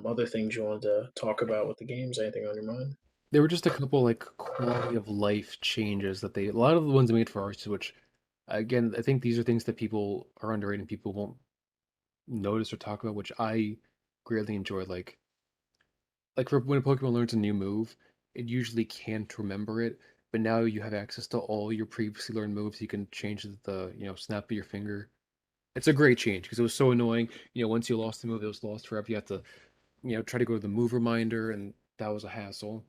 [SPEAKER 1] other things you wanted to talk about with the games. Anything on your mind?
[SPEAKER 2] There were just a couple like quality of life changes that a lot of the ones made for Arceus, which again, I think these are things that people are underrated, people won't notice or talk about, which I greatly enjoy. Like for when a Pokemon learns a new move, it usually can't remember it, but now you have access to all your previously learned moves. You can change snap of your finger. It's a great change because it was so annoying. Once you lost the move, it was lost forever. You had to, try to go to the move reminder, and that was a hassle.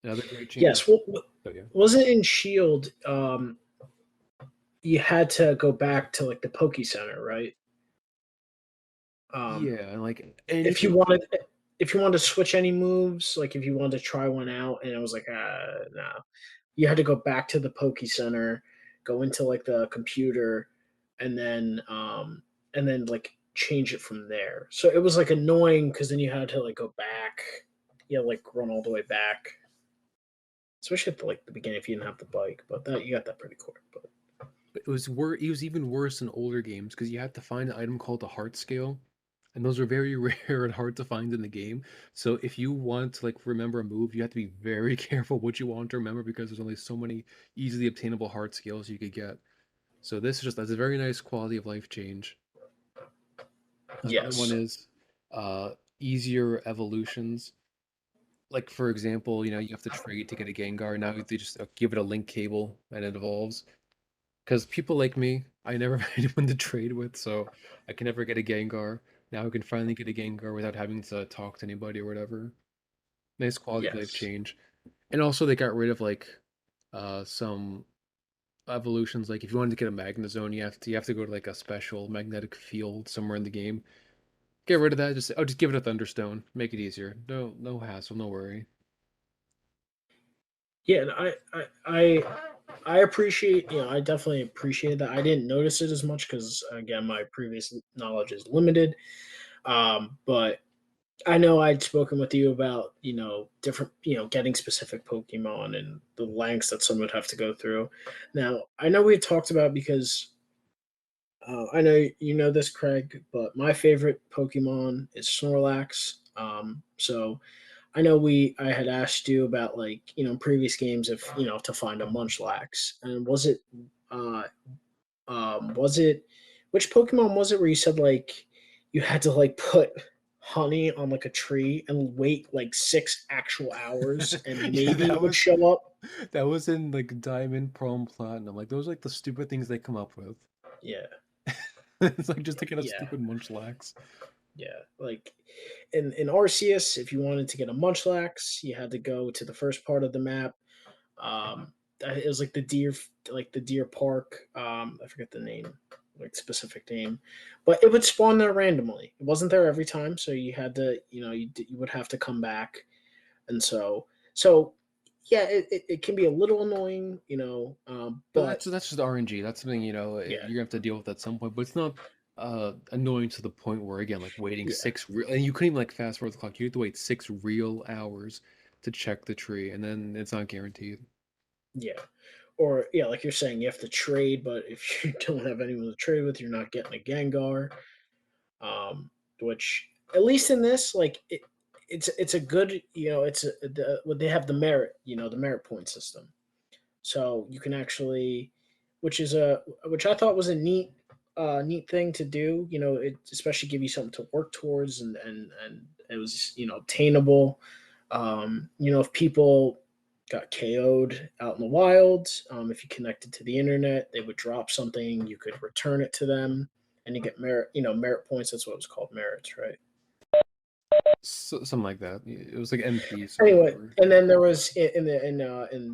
[SPEAKER 2] Another great
[SPEAKER 1] Yes.
[SPEAKER 2] change.
[SPEAKER 1] Well,
[SPEAKER 2] Oh yeah.
[SPEAKER 1] wasn't in Shield. You had to go back to like the Poke Center, right? Um,
[SPEAKER 2] Yeah, and like, and
[SPEAKER 1] if
[SPEAKER 2] if
[SPEAKER 1] you
[SPEAKER 2] you,
[SPEAKER 1] wanted if you wanted to switch any moves, like if you wanted to try one out, and it was like, no, you had to go back to the Poke Center, go into like the computer, and then like change it from there. So it was like annoying because then you had to like go back, like run all the way back, especially at like the beginning if you didn't have the bike. But that you got that pretty quick. But
[SPEAKER 2] it was even worse in older games because you had to find an item called the heart scale, and those are very rare and hard to find in the game. So if you want to like remember a move, you have to be very careful what you want to remember because there's only so many easily obtainable heart scales you could get. So that's a very nice quality of life change. Another one
[SPEAKER 1] yes,
[SPEAKER 2] is easier evolutions. Like for example, you have to trade to get a Gengar. Now they just give it a link cable and it evolves. Because people like me, I never have anyone to trade with, so I can never get a Gengar. Now I can finally get a Gengar without having to talk to anybody or whatever. Nice quality of life
[SPEAKER 1] yes,
[SPEAKER 2] change. And also they got rid of like some evolutions. Like if you wanted to get a Magnezone, you have to go to like a special magnetic field somewhere in the game. Get rid of that. Just give it a Thunderstone. Make it easier. No hassle, no worry.
[SPEAKER 1] yeah. And I appreciate, I definitely appreciate that. I didn't notice it as much because again, my previous knowledge is limited. But I know I'd spoken with you about, different, getting specific Pokemon and the lengths that someone would have to go through. Now, I know we talked about because I know you know this, Craig, but my favorite Pokemon is Snorlax. So I know I had asked you about like, in previous games if, to find a Munchlax. And uh was it which Pokemon was it where you said like you had to like put honey on like a tree and wait like 6 actual hours and
[SPEAKER 2] Yeah,
[SPEAKER 1] maybe it would show up?
[SPEAKER 2] that was in like Diamond, Pearl, and Platinum. Like those are like the stupid things they come up with.
[SPEAKER 1] Yeah.
[SPEAKER 2] It's like just to get a
[SPEAKER 1] Yeah.
[SPEAKER 2] stupid Munchlax.
[SPEAKER 1] Yeah. Like in Arceus, if you wanted to get a Munchlax, you had to go to the first part of the map. It was like the deer park. I forget the name, like specific name, but it would spawn there randomly. It wasn't there every time, so you had to, you would have to come back, and so yeah, it can be a little annoying,
[SPEAKER 2] But that's
[SPEAKER 1] but
[SPEAKER 2] that's just RNG. That's something you're
[SPEAKER 1] yeah,
[SPEAKER 2] gonna have to deal with at some point. But it's not annoying to the point where again like waiting
[SPEAKER 1] yeah,
[SPEAKER 2] and you couldn't even like fast forward the clock. You have to wait 6 real hours to check the tree, and then it's not guaranteed.
[SPEAKER 1] yeah, or yeah, like you're saying, you have to trade, but if you don't have anyone to trade with, you're not getting a Gengar. um, which at least in this, like it's a good, they have the merit, the merit point system, so you can actually, which I thought was a neat thing to do. It especially give you something to work towards, and it was, obtainable. If people got KO'd out in the wild, if you connected to the internet, they would drop something. You could return it to them, and you get merit points. That's what it was called, merits, right?
[SPEAKER 2] Something like that. It was like MPs or
[SPEAKER 1] Anyway,
[SPEAKER 2] whatever.
[SPEAKER 1] and then there was in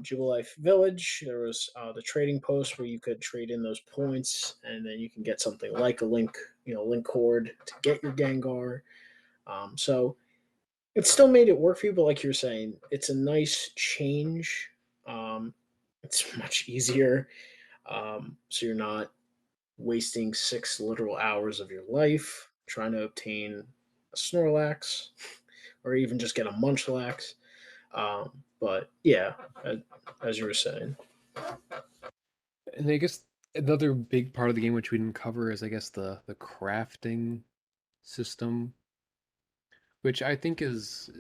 [SPEAKER 1] Jubilife Village, there was the trading post where you could trade in those points, and then you can get something like a link cord to get your Gengar. So it still made it work for you, but like you're saying, it's a nice change. It's much easier. So you're not. wasting 6 literal hours of your life trying to obtain a Snorlax or even just get a Munchlax. But yeah, as you were saying,
[SPEAKER 2] And I guess another big part of the game which we didn't cover is, I guess, the crafting system, which I think is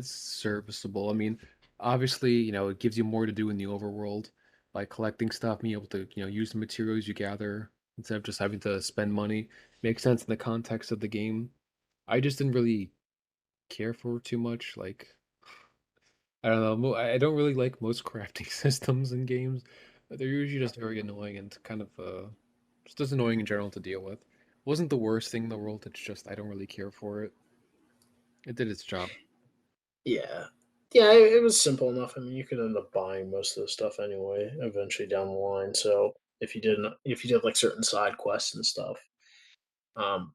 [SPEAKER 2] serviceable. I mean, obviously, it gives you more to do in the overworld, like collecting stuff, being able to, use the materials you gather instead of just having to spend money. Makes sense in the context of the game. I just didn't really care for it too much. Like, I don't know. I don't really like most crafting systems in games. They're usually just very annoying and kind of just annoying in general to deal with. Wasn't the worst thing in the world. It's just I don't really care for it. It did its job.
[SPEAKER 1] yeah, yeah, it was simple enough. I mean, you could end up buying most of the stuff anyway, eventually down the line. So if you did like certain side quests and stuff, um,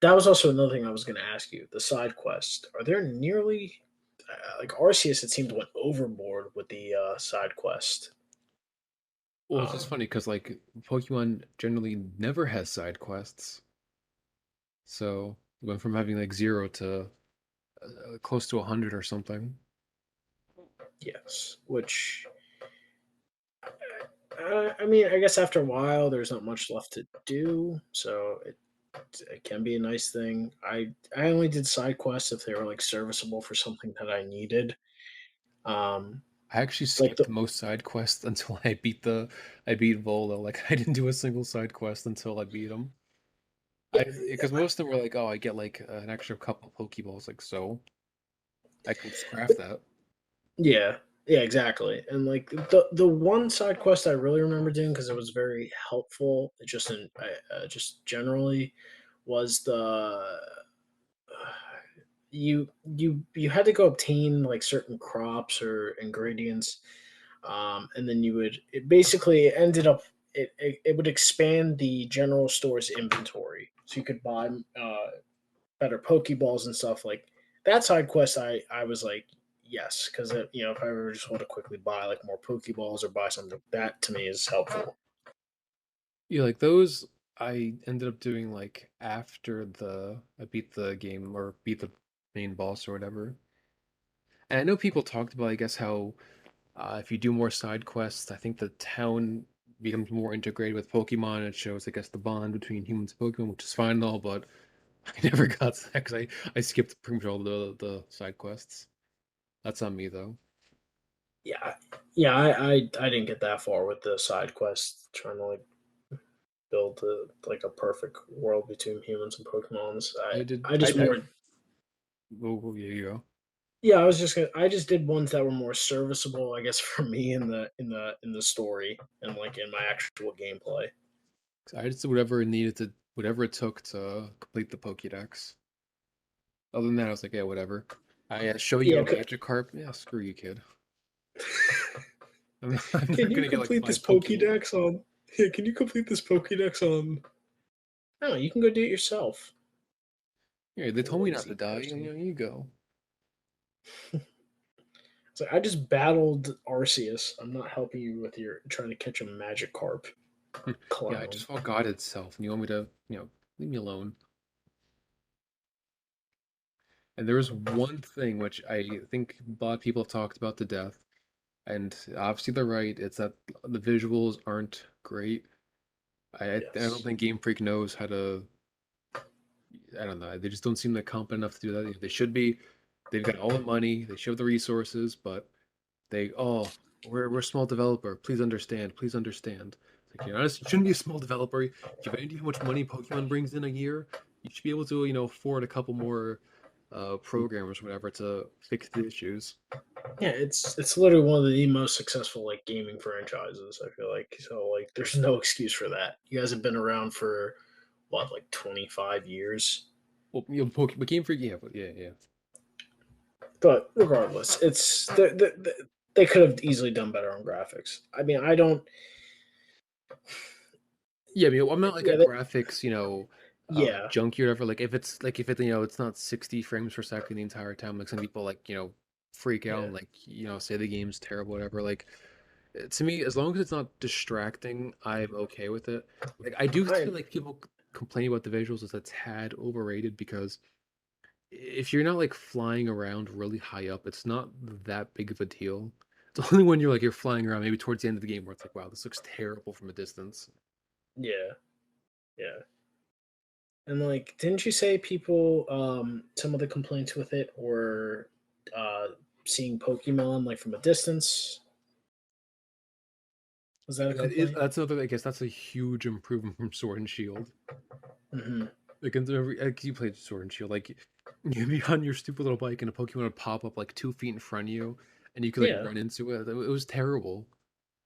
[SPEAKER 1] that was also another thing I was going to ask you. The side quests, are there nearly like Arceus? It seemed went overboard with the side quest.
[SPEAKER 2] Well, it's just
[SPEAKER 1] Um,
[SPEAKER 2] funny because like Pokemon generally never has side quests, so it went from having like zero to close to 100 or something.
[SPEAKER 1] yes, which I mean, I guess after a while, there's not much left to do, so it can be a nice thing. I only did side quests if they were like serviceable for something that I needed. Um,
[SPEAKER 2] I actually
[SPEAKER 1] like
[SPEAKER 2] skipped
[SPEAKER 1] the
[SPEAKER 2] most side quests until I beat Volo. Like I didn't do a single side quest until I beat him.
[SPEAKER 1] yeah,
[SPEAKER 2] I because most of them were like, oh, I get like an extra couple Pokeballs. Like so, I can just craft that.
[SPEAKER 1] yeah, yeah, exactly. And like the one side quest I really remember doing because it was very helpful, just generally, was the you had to go obtain like certain crops or ingredients, and then you would it basically ended up it would expand the general store's inventory, so you could buy better Pokeballs and stuff like that. Side quest, I was like yes, because if I ever just want to quickly buy like more Pokeballs or buy something, that to me is helpful.
[SPEAKER 2] Yeah, like those I ended up doing like after the I beat the game or beat the main boss or whatever. And I know people talked about, I guess, how if you do more side quests, I think the town becomes more integrated with Pokemon. It shows, I guess, the bond between humans and Pokemon, which is fine and all, but I never got to that because I skipped pretty much all the side quests. That's on me though.
[SPEAKER 1] Yeah, yeah, I didn't get that far with the side quest trying to like build like a perfect world between humans and Pokemons.
[SPEAKER 2] I did.
[SPEAKER 1] I just more
[SPEAKER 2] Oh, yeah, you go.
[SPEAKER 1] yeah, I just did ones that were more serviceable, I guess, for me in the story and like in my actual gameplay.
[SPEAKER 2] I just did whatever it took to complete the Pokédex. Other than that, I was like, yeah, whatever. I show you
[SPEAKER 1] Yeah,
[SPEAKER 2] a Magikarp. Yeah, screw you, kid. I'm
[SPEAKER 1] can
[SPEAKER 2] not
[SPEAKER 1] you
[SPEAKER 2] gonna get like
[SPEAKER 1] complete this
[SPEAKER 2] five Pokemon.
[SPEAKER 1] Pokédex on? Yeah, can you complete this Pokédex on? No, you can go do it yourself.
[SPEAKER 2] Yeah, they
[SPEAKER 1] You
[SPEAKER 2] told me not to
[SPEAKER 1] lazy
[SPEAKER 2] die.
[SPEAKER 1] person.
[SPEAKER 2] You go.
[SPEAKER 1] It's like I just battled Arceus. I'm not helping you with your trying to catch a magic carp,
[SPEAKER 2] Yeah, I
[SPEAKER 1] clown.
[SPEAKER 2] just fought God itself, and you want me to, leave me alone. And there is one thing which I think a lot of people have talked about to death, and obviously they're right. It's that the visuals aren't great. I don't
[SPEAKER 1] Yes.
[SPEAKER 2] think Game Freak knows how to. I don't know. They just don't seem like competent enough to do that. They should be. They've got all the money. They should have the resources, but we're a small developer. Please understand. Please understand. It's like, honest, you shouldn't be a small developer. If you have any idea how much money Pokemon brings in a year, you should be able to, afford a couple more programmers or whatever to fix the issues.
[SPEAKER 1] Yeah, it's literally one of the most successful like gaming franchises. I feel like so like there's no excuse for that. You guys have been around for what like 25 years,
[SPEAKER 2] Well, But Game Freak, yeah, but yeah, yeah.
[SPEAKER 1] but regardless, it's they could have easily done better on graphics. I mean, I don't.
[SPEAKER 2] Yeah, I mean, I'm not like a
[SPEAKER 1] Yeah,
[SPEAKER 2] graphics,
[SPEAKER 1] yeah,
[SPEAKER 2] junkie or whatever. Like if it, it's not 60 frames per second the entire time, like some people like, freak out
[SPEAKER 1] yeah,
[SPEAKER 2] and like, say the game's terrible, whatever. Like To me, as long as it's not distracting, I'm okay with it. Like I do
[SPEAKER 1] I
[SPEAKER 2] feel like people complain about the visuals as a tad overrated because if you're not like flying around really high up, it's not that big of a deal. It's only when you're flying around, maybe towards the end of the game, where it's like, wow, this looks terrible from a distance.
[SPEAKER 1] Yeah, yeah. And like, didn't you say people? Some of the complaints with it were uh, seeing Pokemon like from a distance. Was that a complaint?
[SPEAKER 2] That's another. I guess that's a huge improvement from Sword and Shield.
[SPEAKER 1] Hmm.
[SPEAKER 2] Like, like you played Sword and Shield, like you'd be on your stupid little bike and a Pokemon would pop up like 2 feet in front of you, and you could like
[SPEAKER 1] Yeah,
[SPEAKER 2] run into it. It was terrible.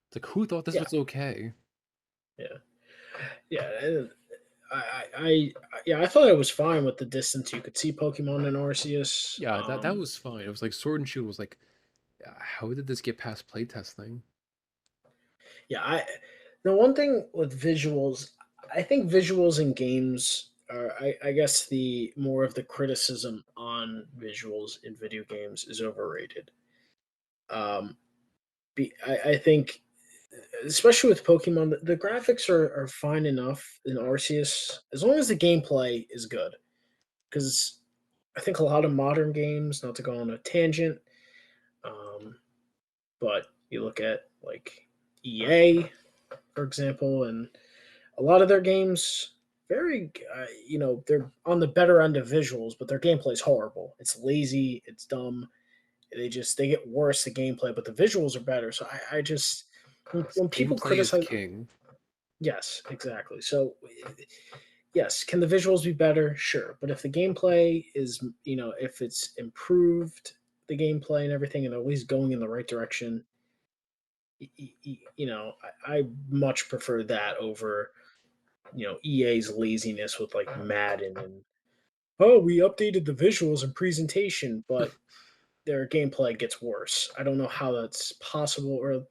[SPEAKER 2] It's like who thought this
[SPEAKER 1] yeah,
[SPEAKER 2] was okay?
[SPEAKER 1] yeah, yeah. And yeah, I thought it was fine with the distance. You could see Pokemon in Arceus.
[SPEAKER 2] Yeah, that was fine. It was like Sword and Shield was like, how did this get past playtesting?
[SPEAKER 1] Yeah, the one thing with visuals, I think visuals in games are, I guess, the more of the criticism on visuals in video games is overrated. Um, I think, especially with Pokemon, the graphics are fine enough in Arceus as long as the gameplay is good. Because I think a lot of modern games, not to go on a tangent, um, but you look at like EA, for example, and a lot of their games very they're on the better end of visuals, but their gameplay is horrible. It's lazy, it's dumb. They get worse, the gameplay, but the visuals are better. So I just, when people
[SPEAKER 2] Gameplay is
[SPEAKER 1] criticize,
[SPEAKER 2] king.
[SPEAKER 1] yes, exactly. So yes, can the visuals be better? Sure, but if the gameplay is, if it's improved, the gameplay and everything, and at least going in the right direction, I much prefer that over EA's laziness with like Madden and, oh, we updated the visuals and presentation, but their gameplay gets worse. I don't know how that's possible, or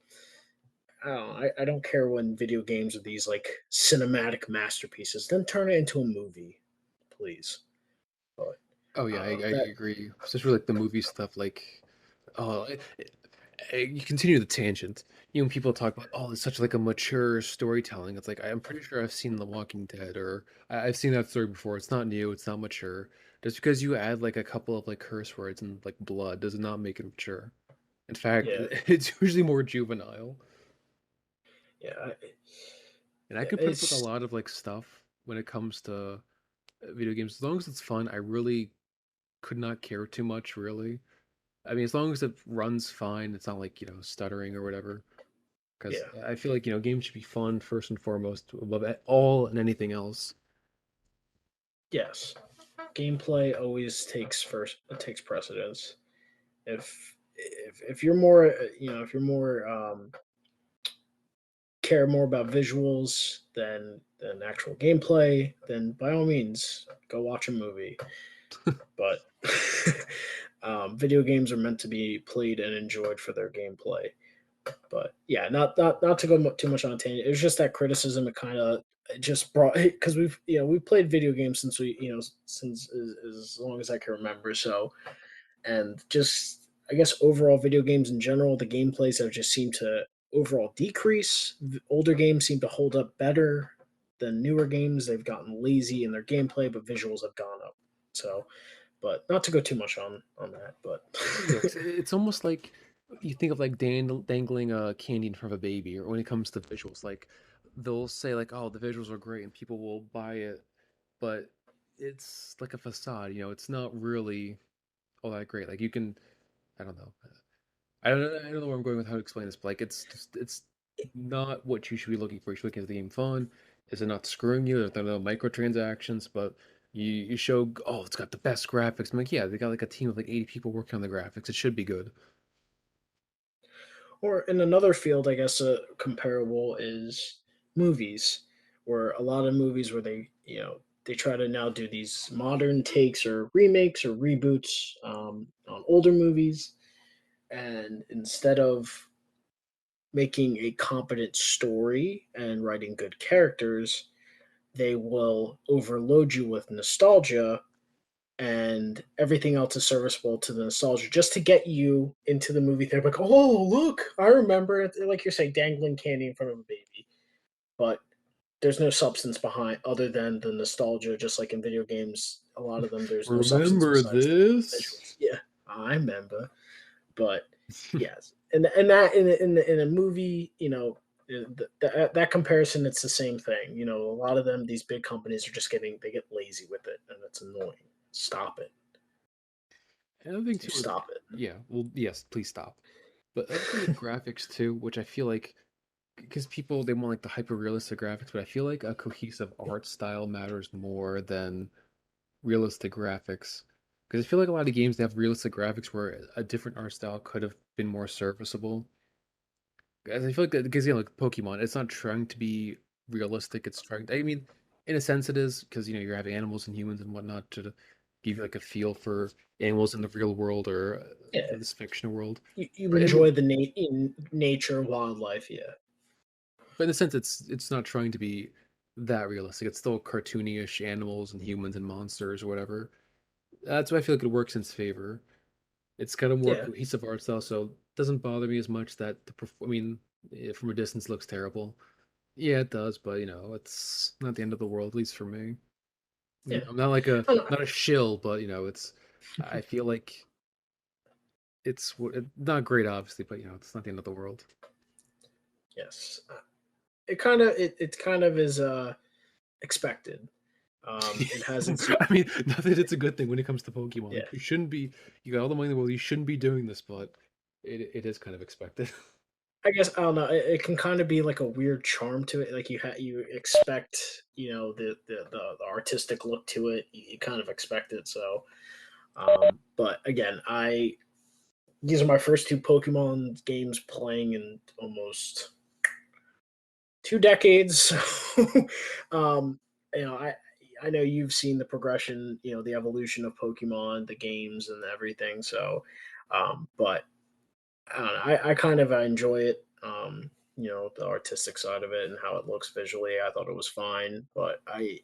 [SPEAKER 1] I don't know. I don't care when video games are these like cinematic masterpieces. Then turn it into a movie, please. But
[SPEAKER 2] Oh yeah, I
[SPEAKER 1] that
[SPEAKER 2] agree. Especially like the movie stuff, like oh, you continue the tangent. When people talk about, oh, it's such like a mature storytelling. It's like I'm pretty sure I've seen The Walking Dead, or I've seen that story before. It's not new. It's not mature. Just because you add like a couple of like curse words and like blood does not make it mature. In fact,
[SPEAKER 1] yeah,
[SPEAKER 2] it's usually more juvenile.
[SPEAKER 1] yeah,
[SPEAKER 2] And I can put up with a
[SPEAKER 1] it's
[SPEAKER 2] lot of like stuff when it comes to video games. As long as it's fun, I really could not care too much, really. I mean, as long as it runs fine, it's not like, stuttering or whatever. Because
[SPEAKER 1] yeah,
[SPEAKER 2] I feel like, games should be fun first and foremost, above all and anything else.
[SPEAKER 1] yes. Gameplay always takes precedence. If you're more, if you're more care more about visuals than actual gameplay, then by all means go watch a movie. But video games are meant to be played and enjoyed for their gameplay. But yeah, not to go too much on a tangent. It was just that criticism. It kind of just brought, because we've played video games since since as long as I can remember. So, and just, I guess, overall video games in general, the gameplays have just seemed to overall decrease. Older games seem to hold up better than newer games. They've gotten lazy in their gameplay, but visuals have gone up. So, but not to go too much on that, but
[SPEAKER 2] Yeah, 'cause it's almost like you think of like dangling a candy in front of a baby, or when it comes to visuals, like they'll say like, "Oh, the visuals are great," and people will buy it, but it's like a facade. It's not really all that great. Like you can, I don't know. I don't know where I'm going with how to explain this, but like it's not what you should be looking for. You should look at the game fun. Is it not screwing you? Are there no microtransactions? But you show, oh, it's got the best graphics. I'm like, yeah, they got like a team of like 80 people working on the graphics. It should be good.
[SPEAKER 1] or in another field, I guess a comparable is movies, where a lot of movies where they try to now do these modern takes or remakes or reboots on older movies, and instead of making a competent story and writing good characters, they will overload you with nostalgia and everything else is serviceable to the nostalgia, just to get you into the movie theater. Like, oh look, I remember it. Like you're saying, dangling candy in front of a baby, but there's no substance behind other than the nostalgia. Just like in video games, a lot of them there's no substance
[SPEAKER 2] Remember
[SPEAKER 1] besides the
[SPEAKER 2] this?
[SPEAKER 1] visuals. Yeah, I remember, but yes, and that in a movie, that comparison, it's the same thing. A lot of them, these big companies are just they get lazy with it, and it's annoying. Stop it.
[SPEAKER 2] Another thing
[SPEAKER 1] You
[SPEAKER 2] too is,
[SPEAKER 1] stop it.
[SPEAKER 2] yeah, well, yes, please stop. But other thing with graphics too, which I feel like because people they want like the hyper realistic graphics, but I feel like a cohesive art style matters more than realistic graphics. Because I feel like a lot of games they have realistic graphics where a different art style could have been more serviceable. As I feel like because like Pokemon, it's not trying to be realistic. It's trying. I mean, in a sense, it is because you're having animals and humans and whatnot to give you like a feel for animals in the real world or
[SPEAKER 1] Yeah,
[SPEAKER 2] this fictional world.
[SPEAKER 1] you
[SPEAKER 2] But in the
[SPEAKER 1] enjoy the in nature, wildlife. Yeah,
[SPEAKER 2] but in a sense, it's not trying to be that realistic. It's still cartoony-ish animals and humans and monsters or whatever. That's why I feel like it works in its favor. It's got a more
[SPEAKER 1] yeah,
[SPEAKER 2] cohesive art style, so it doesn't bother me as much that I mean, from a distance looks terrible. Yeah, it does, but it's not the end of the world, at least for me.
[SPEAKER 1] yeah.
[SPEAKER 2] I'm not like a
[SPEAKER 1] I don't
[SPEAKER 2] not a shill, but it's I feel like not great, obviously, but it's not the end of the world.
[SPEAKER 1] Yes, it kind of is expected. It has its
[SPEAKER 2] I mean, not that it's a good thing when it comes to Pokemon.
[SPEAKER 1] yeah.
[SPEAKER 2] Like you shouldn't be, you got all the money in the world. You shouldn't be doing this, but it is kind of expected.
[SPEAKER 1] I guess I don't know. It can kind of be like a weird charm to it. Like you expect the artistic look to it. You kind of expect it. So, but again, I these are my first two Pokemon games playing in almost 2 decades. um, you know, I know you've seen the progression, the evolution of Pokemon, the games and everything. So, but I don't know. I kind of enjoy it. The artistic side of it and how it looks visually. I thought it was fine, but I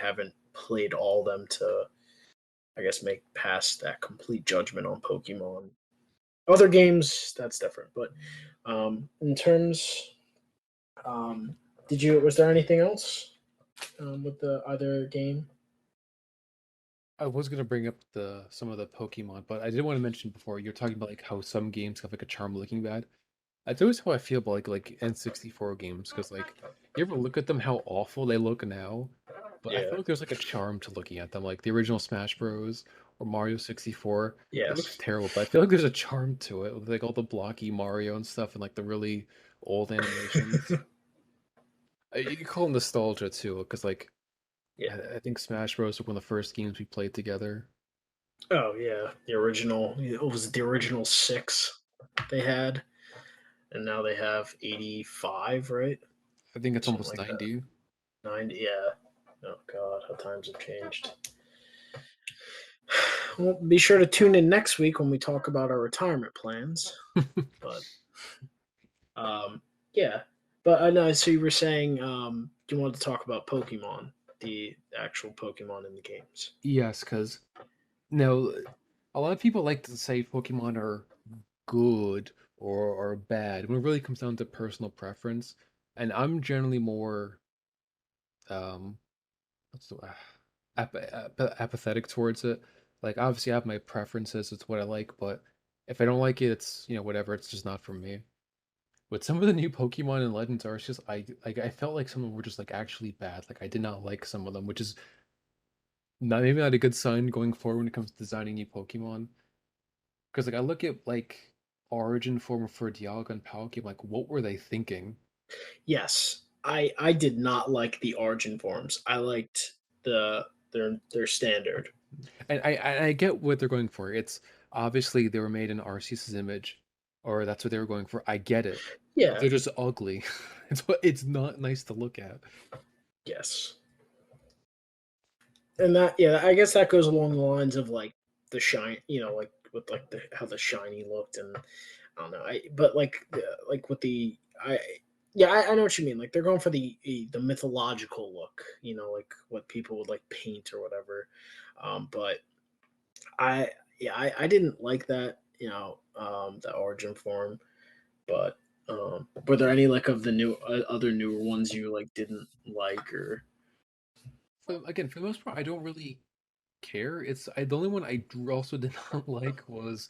[SPEAKER 1] haven't played all of them to, I guess, make past that complete judgment on Pokemon. Other games, that's different. But in terms, um, was there anything else with the other game?
[SPEAKER 2] I was gonna bring up the some of the Pokemon, but I did want to mention before you're talking about like how some games have like a charm looking bad. That's always how I feel about like N64 games because like you ever look at them how awful they look now, but I
[SPEAKER 1] Yeah.
[SPEAKER 2] feel like there's like a charm to looking at them. Like the original Smash Bros. Or Mario 64, it looks
[SPEAKER 1] Yes.
[SPEAKER 2] terrible, but I feel like there's a charm to it with like all the blocky Mario and stuff and like the really old animations. You could call it nostalgia too, because like
[SPEAKER 1] Yeah.
[SPEAKER 2] I think Smash Bros. Was one of the first games we played together.
[SPEAKER 1] Oh yeah, the original. What was it? The original six they had, and now they have 85, right?
[SPEAKER 2] I think it's
[SPEAKER 1] Something
[SPEAKER 2] almost
[SPEAKER 1] like that.
[SPEAKER 2] 90.
[SPEAKER 1] 90. Yeah. Oh God, how times have changed. Well, be sure to tune in next week when we talk about our retirement plans. But um, yeah. But I know. So you were saying you wanted to talk about Pokemon, the actual Pokemon in the games.
[SPEAKER 2] Yes, because no, a lot of people like to say Pokemon are good or bad when it really comes down to personal preference. And I'm generally more um what's the apathetic towards it. Like obviously I have my preferences, it's what I like, but if I don't like it, it's whatever, it's just not for me. With some of the new Pokemon and Legends Arceus, I felt like some of them were just like actually bad. Like I did not like some of them, which is not maybe not a good sign going forward when it comes to designing new Pokemon. Because like I look at like origin form for Dialga and Palkia, like what were they thinking?
[SPEAKER 1] Yes, I did not like the origin forms. I liked their standard.
[SPEAKER 2] And I get what they're going for. It's obviously they were made in Arceus's image, or that's what they were going for. I get it, but
[SPEAKER 1] Yeah.
[SPEAKER 2] they're just ugly. It's not nice to look at.
[SPEAKER 1] Yes. And that, yeah, I guess that goes along the lines of like the shine, like with like how the shiny looked, and I don't know, I but like with the I Yeah, I know what you mean. Like they're going for the mythological look, like what people would like paint or whatever. But I yeah, I didn't like that, the origin form. But were there any like of the new other newer ones you like didn't like or?
[SPEAKER 2] Again, for the most part, I don't really care. The only one also did not like was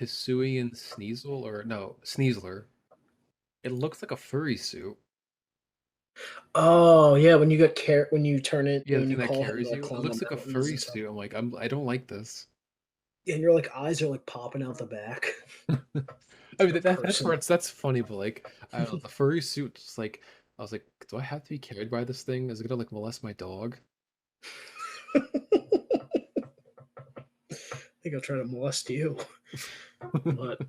[SPEAKER 2] Hisuian Sneasel, or no, Sneasler. It looks like a furry suit.
[SPEAKER 1] Oh yeah, when you turn it
[SPEAKER 2] Yeah, the
[SPEAKER 1] when
[SPEAKER 2] thing
[SPEAKER 1] you
[SPEAKER 2] that
[SPEAKER 1] call him
[SPEAKER 2] carries
[SPEAKER 1] to like
[SPEAKER 2] you. It
[SPEAKER 1] climb the
[SPEAKER 2] looks like a
[SPEAKER 1] mountains
[SPEAKER 2] furry
[SPEAKER 1] and stuff,
[SPEAKER 2] suit. I don't like this.
[SPEAKER 1] and your like eyes are like popping out the back.
[SPEAKER 2] I
[SPEAKER 1] It's
[SPEAKER 2] mean
[SPEAKER 1] like a
[SPEAKER 2] that's
[SPEAKER 1] person.
[SPEAKER 2] where that's funny, but like I don't know, the furry suit. Just like I was like, do I have to be carried by this thing? Is it gonna like molest my dog?
[SPEAKER 1] I think I'll try to molest you, but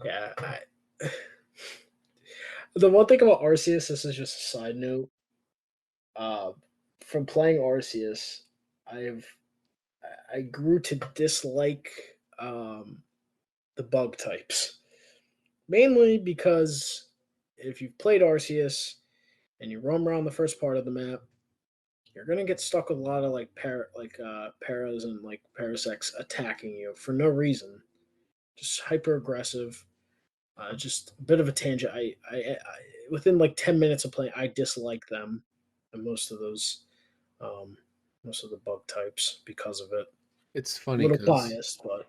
[SPEAKER 1] yeah. The one thing about Arceus, this is just a side note. Uh, from playing Arceus, I've I grew to dislike the bug types, mainly because if you've played Arceus and you roam around the first part of the map, you're gonna get stuck with a lot of like paras and like parasects attacking you for no reason, just hyper aggressive. Just a bit of a tangent. Within like 10 minutes of playing, I dislike them, and um, most of the bug types because of it.
[SPEAKER 2] It's
[SPEAKER 1] A
[SPEAKER 2] funny
[SPEAKER 1] little
[SPEAKER 2] because
[SPEAKER 1] biased, but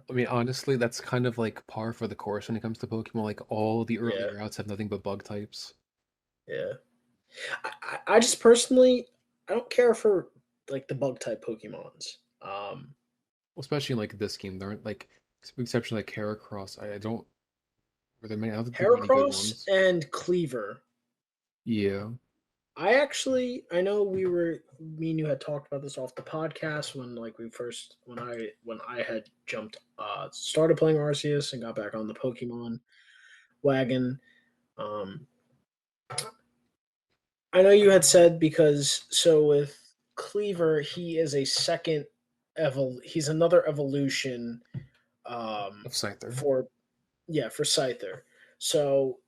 [SPEAKER 2] I mean honestly, that's kind of like par for the course when it comes to Pokemon. Like all the early
[SPEAKER 1] yeah,
[SPEAKER 2] routes have nothing but bug types.
[SPEAKER 1] yeah. I just personally, I don't care for like the bug type Pokemons.
[SPEAKER 2] Especially in like this game. There aren't like with exception like Heracross. I don't Are there many? I don't think there are many good
[SPEAKER 1] Heracross
[SPEAKER 2] ones.
[SPEAKER 1] and Cleaver.
[SPEAKER 2] Yeah.
[SPEAKER 1] I know me and you had talked about this off the podcast when like when I had jumped, started playing Arceus and got back on the Pokemon wagon. Um, I know you had said because so with Cleaver, he is a he's another evolution,
[SPEAKER 2] Of Scyther.
[SPEAKER 1] for for Scyther. So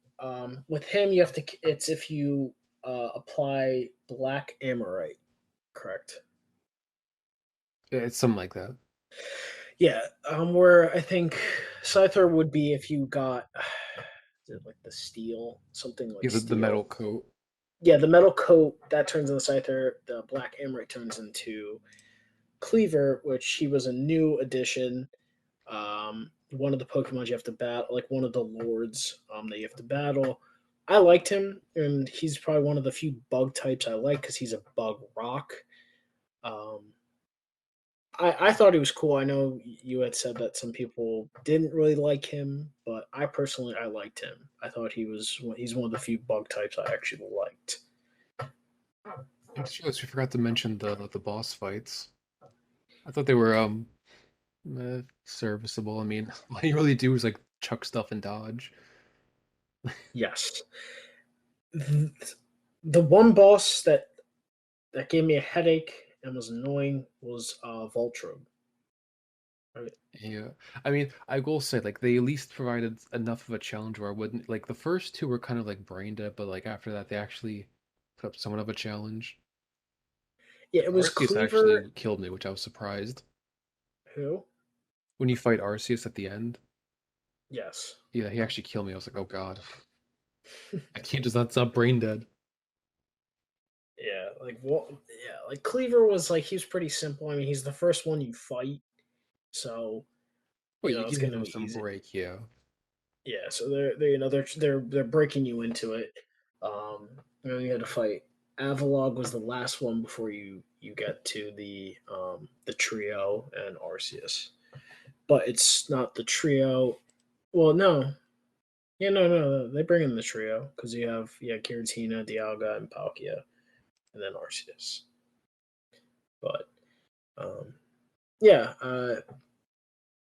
[SPEAKER 1] with him, you have to. It's if you apply Black Amorite, correct?
[SPEAKER 2] Yeah, it's something like that.
[SPEAKER 1] Yeah, where I think Scyther would be if you got is it like the steel, something
[SPEAKER 2] Yeah,
[SPEAKER 1] like
[SPEAKER 2] the metal
[SPEAKER 1] steel.
[SPEAKER 2] coat.
[SPEAKER 1] Yeah, the metal coat that turns into Scyther. The Black Amorite turns into Cleaver, which he was a new addition. One of the Pokemon you have to battle, like one of the lords that you have to battle. I liked him, and he's probably one of the few bug types I like because he's a bug rock. Um, I thought he was cool. I know you had said that some people didn't really like him, but I liked him. I thought he's one of the few bug types I actually liked.
[SPEAKER 2] I just realized we forgot to mention the boss fights. I thought they were serviceable. I mean, all you really do is like chuck stuff and dodge.
[SPEAKER 1] Yes, the one boss that gave me a headache and was annoying was Voltron. Right?
[SPEAKER 2] Yeah. I mean, I will say like they at least provided enough of a challenge where I wouldn't like the first two were kind of like brain dead, but like after that they actually put up somewhat of a challenge.
[SPEAKER 1] Yeah,
[SPEAKER 2] Like
[SPEAKER 1] it was
[SPEAKER 2] Arceus
[SPEAKER 1] Cleaver.
[SPEAKER 2] actually killed me, which I was surprised.
[SPEAKER 1] Who?
[SPEAKER 2] When you fight Arceus at the end,
[SPEAKER 1] Yes.
[SPEAKER 2] yeah, he actually killed me. I was like, oh god. I can't just that's not brain dead.
[SPEAKER 1] Yeah, like what? Yeah, like Cleaver was like he's pretty simple. I mean, he's the first one you fight, so
[SPEAKER 2] Well, you
[SPEAKER 1] it's
[SPEAKER 2] give
[SPEAKER 1] gonna
[SPEAKER 2] him
[SPEAKER 1] be
[SPEAKER 2] some
[SPEAKER 1] easy.
[SPEAKER 2] break, yeah.
[SPEAKER 1] Yeah, so they're breaking you into it. You had to fight. Avalog was the last one before you get to the trio and Arceus, but it's not the trio. Well, no, yeah, no, they bring in the trio because you have Giratina, Dialga, and Palkia, and then Arceus. But um, yeah,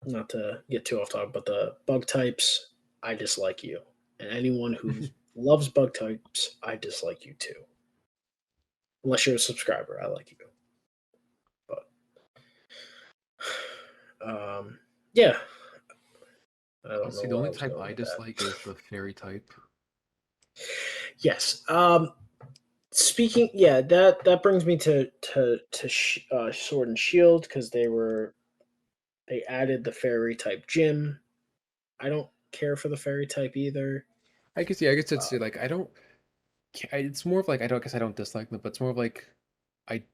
[SPEAKER 1] not to get too off topic, but the bug types, I dislike you, and anyone who loves bug types, I dislike you too. Unless you're a subscriber, I like you. But yeah, I don't know
[SPEAKER 2] Honestly, the
[SPEAKER 1] where
[SPEAKER 2] only
[SPEAKER 1] I was
[SPEAKER 2] type
[SPEAKER 1] going
[SPEAKER 2] I
[SPEAKER 1] with that.
[SPEAKER 2] dislike is the fairy type.
[SPEAKER 1] Yes. Speaking, yeah, that brings me to Sword and Shield because they added the fairy type gym. I don't care for the fairy type either.
[SPEAKER 2] I guess yeah, I guess it's
[SPEAKER 1] Uh,
[SPEAKER 2] like I don't. It's more of like I don't guess I don't dislike them, but it's more of like I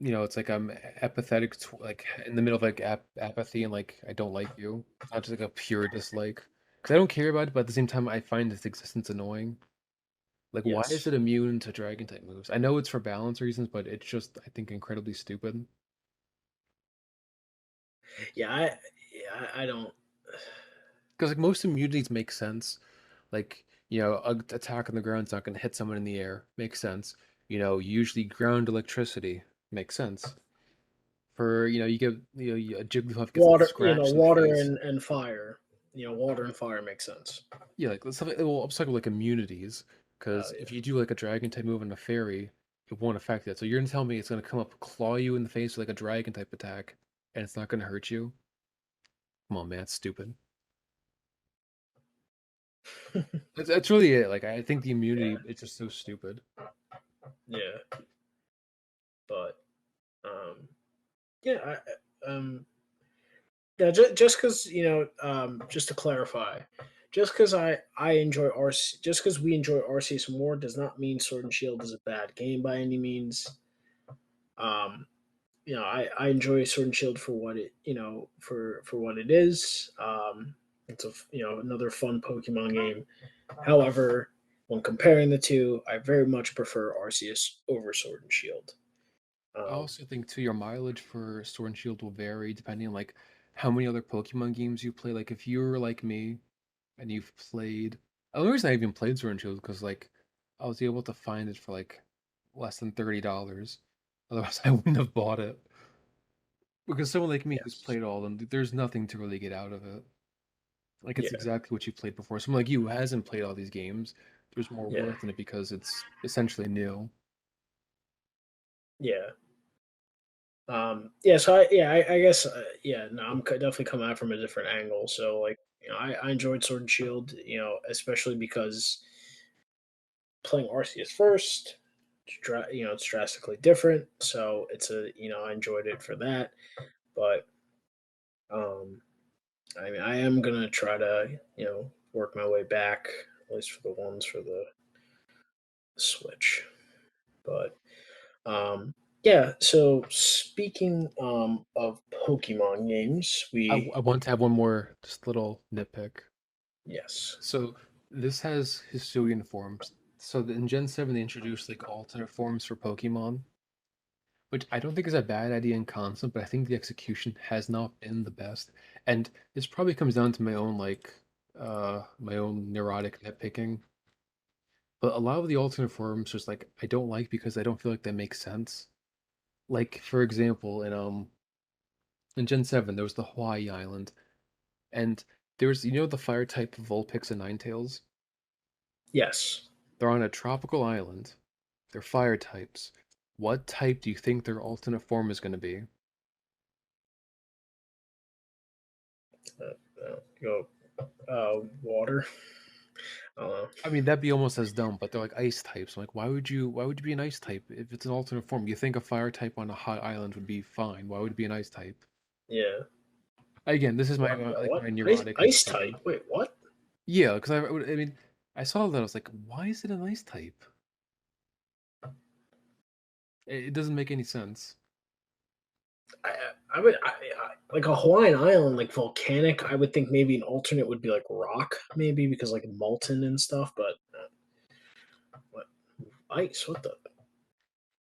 [SPEAKER 2] it's like I'm apathetic, like in the middle of like apathy and like I don't like you. It's not just like a pure dislike because I don't care about it, but at the same time I find its existence annoying. Like, why is
[SPEAKER 1] yes.
[SPEAKER 2] it immune to dragon type moves? I know it's for balance reasons, but it's just I think incredibly stupid.
[SPEAKER 1] Yeah, I don't.
[SPEAKER 2] Because like most immunities make sense. Like, attack on the ground's not going to hit someone in the air. Makes sense. Usually ground electricity makes sense. For you get a Jigglypuff gets like
[SPEAKER 1] Water,
[SPEAKER 2] scratched in the
[SPEAKER 1] water
[SPEAKER 2] face.
[SPEAKER 1] and fire. Water and fire makes sense.
[SPEAKER 2] Yeah, like stuff like well, I'm talking like immunities.
[SPEAKER 1] Oh
[SPEAKER 2] Because
[SPEAKER 1] yeah.
[SPEAKER 2] if you do like a dragon type move and a fairy, it won't affect that. So you're gonna tell me it's gonna come up claw you in the face with like a dragon type attack, and it's not gonna hurt you? Come on, man, it's stupid. That's really it. Like I think the immunity
[SPEAKER 1] Yeah,
[SPEAKER 2] it's just so stupid.
[SPEAKER 1] yeah, but um, yeah, yeah, just because just to clarify, just because I enjoy RC, just because we enjoy Arceus more does not mean Sword and Shield is a bad game by any means. Um, I enjoy Sword and Shield for what it for what it is. It's another fun Pokemon game. However, when comparing the two, I very much prefer Arceus over Sword and Shield.
[SPEAKER 2] I
[SPEAKER 1] Um,
[SPEAKER 2] also think too your mileage for Sword and Shield will vary depending on like how many other Pokemon games you play. Like if you're like me and you've played, the only reason I even played Sword and Shield because like I was able to find it for like less than $30. Otherwise, I wouldn't have bought it. Because someone like me who's
[SPEAKER 1] yes,
[SPEAKER 2] played all of them, there's nothing to really get out of it. Like it's
[SPEAKER 1] yeah,
[SPEAKER 2] exactly what you played before. Someone like you who hasn't played all these games, there's more
[SPEAKER 1] yeah,
[SPEAKER 2] worth in it because it's essentially new.
[SPEAKER 1] yeah. Yeah, so I guess yeah, no, definitely coming at it from a different angle. So like, I enjoyed Sword and Shield, especially because playing Arceus first, it's drastically different. So I enjoyed it for that. But um, I mean, I am gonna try to work my way back, at least for the ones for the Switch. But yeah. So speaking of Pokemon games,
[SPEAKER 2] I want to have one more just little nitpick.
[SPEAKER 1] yes,
[SPEAKER 2] So this has Hisuian forms. So in Gen 7 they introduced like alternate forms for Pokemon, which I don't think is a bad idea in concept, but I think the execution has not been the best. And this probably comes down to my own my own neurotic nitpicking. But a lot of the alternate forms just like I don't like because I don't feel like they make sense. Like for example, in Gen 7 there was the Hawaii Island, and there's the fire type Vulpix and Ninetales.
[SPEAKER 1] yes.
[SPEAKER 2] They're on a tropical island. They're fire types. What type do you think their alternate form is going to be?
[SPEAKER 1] Go water. I don't know.
[SPEAKER 2] I mean, that'd be almost as dumb, but they're like ice types. I'm like, why would you be an ice type if it's an alternate form? You think a fire type on a hot island would be fine. Why would it be an ice type?
[SPEAKER 1] Yeah.
[SPEAKER 2] Again, this is my like
[SPEAKER 1] What?
[SPEAKER 2] my
[SPEAKER 1] Ice,
[SPEAKER 2] neurotic
[SPEAKER 1] ice type?
[SPEAKER 2] nitpicking.
[SPEAKER 1] Wait, what?
[SPEAKER 2] Yeah, because I mean, I saw that I was like, why is it an ice type? It doesn't make any sense.
[SPEAKER 1] I would like a Hawaiian island, like volcanic. I would think maybe an alternate would be like rock, maybe because like molten and stuff. But what ice? What the?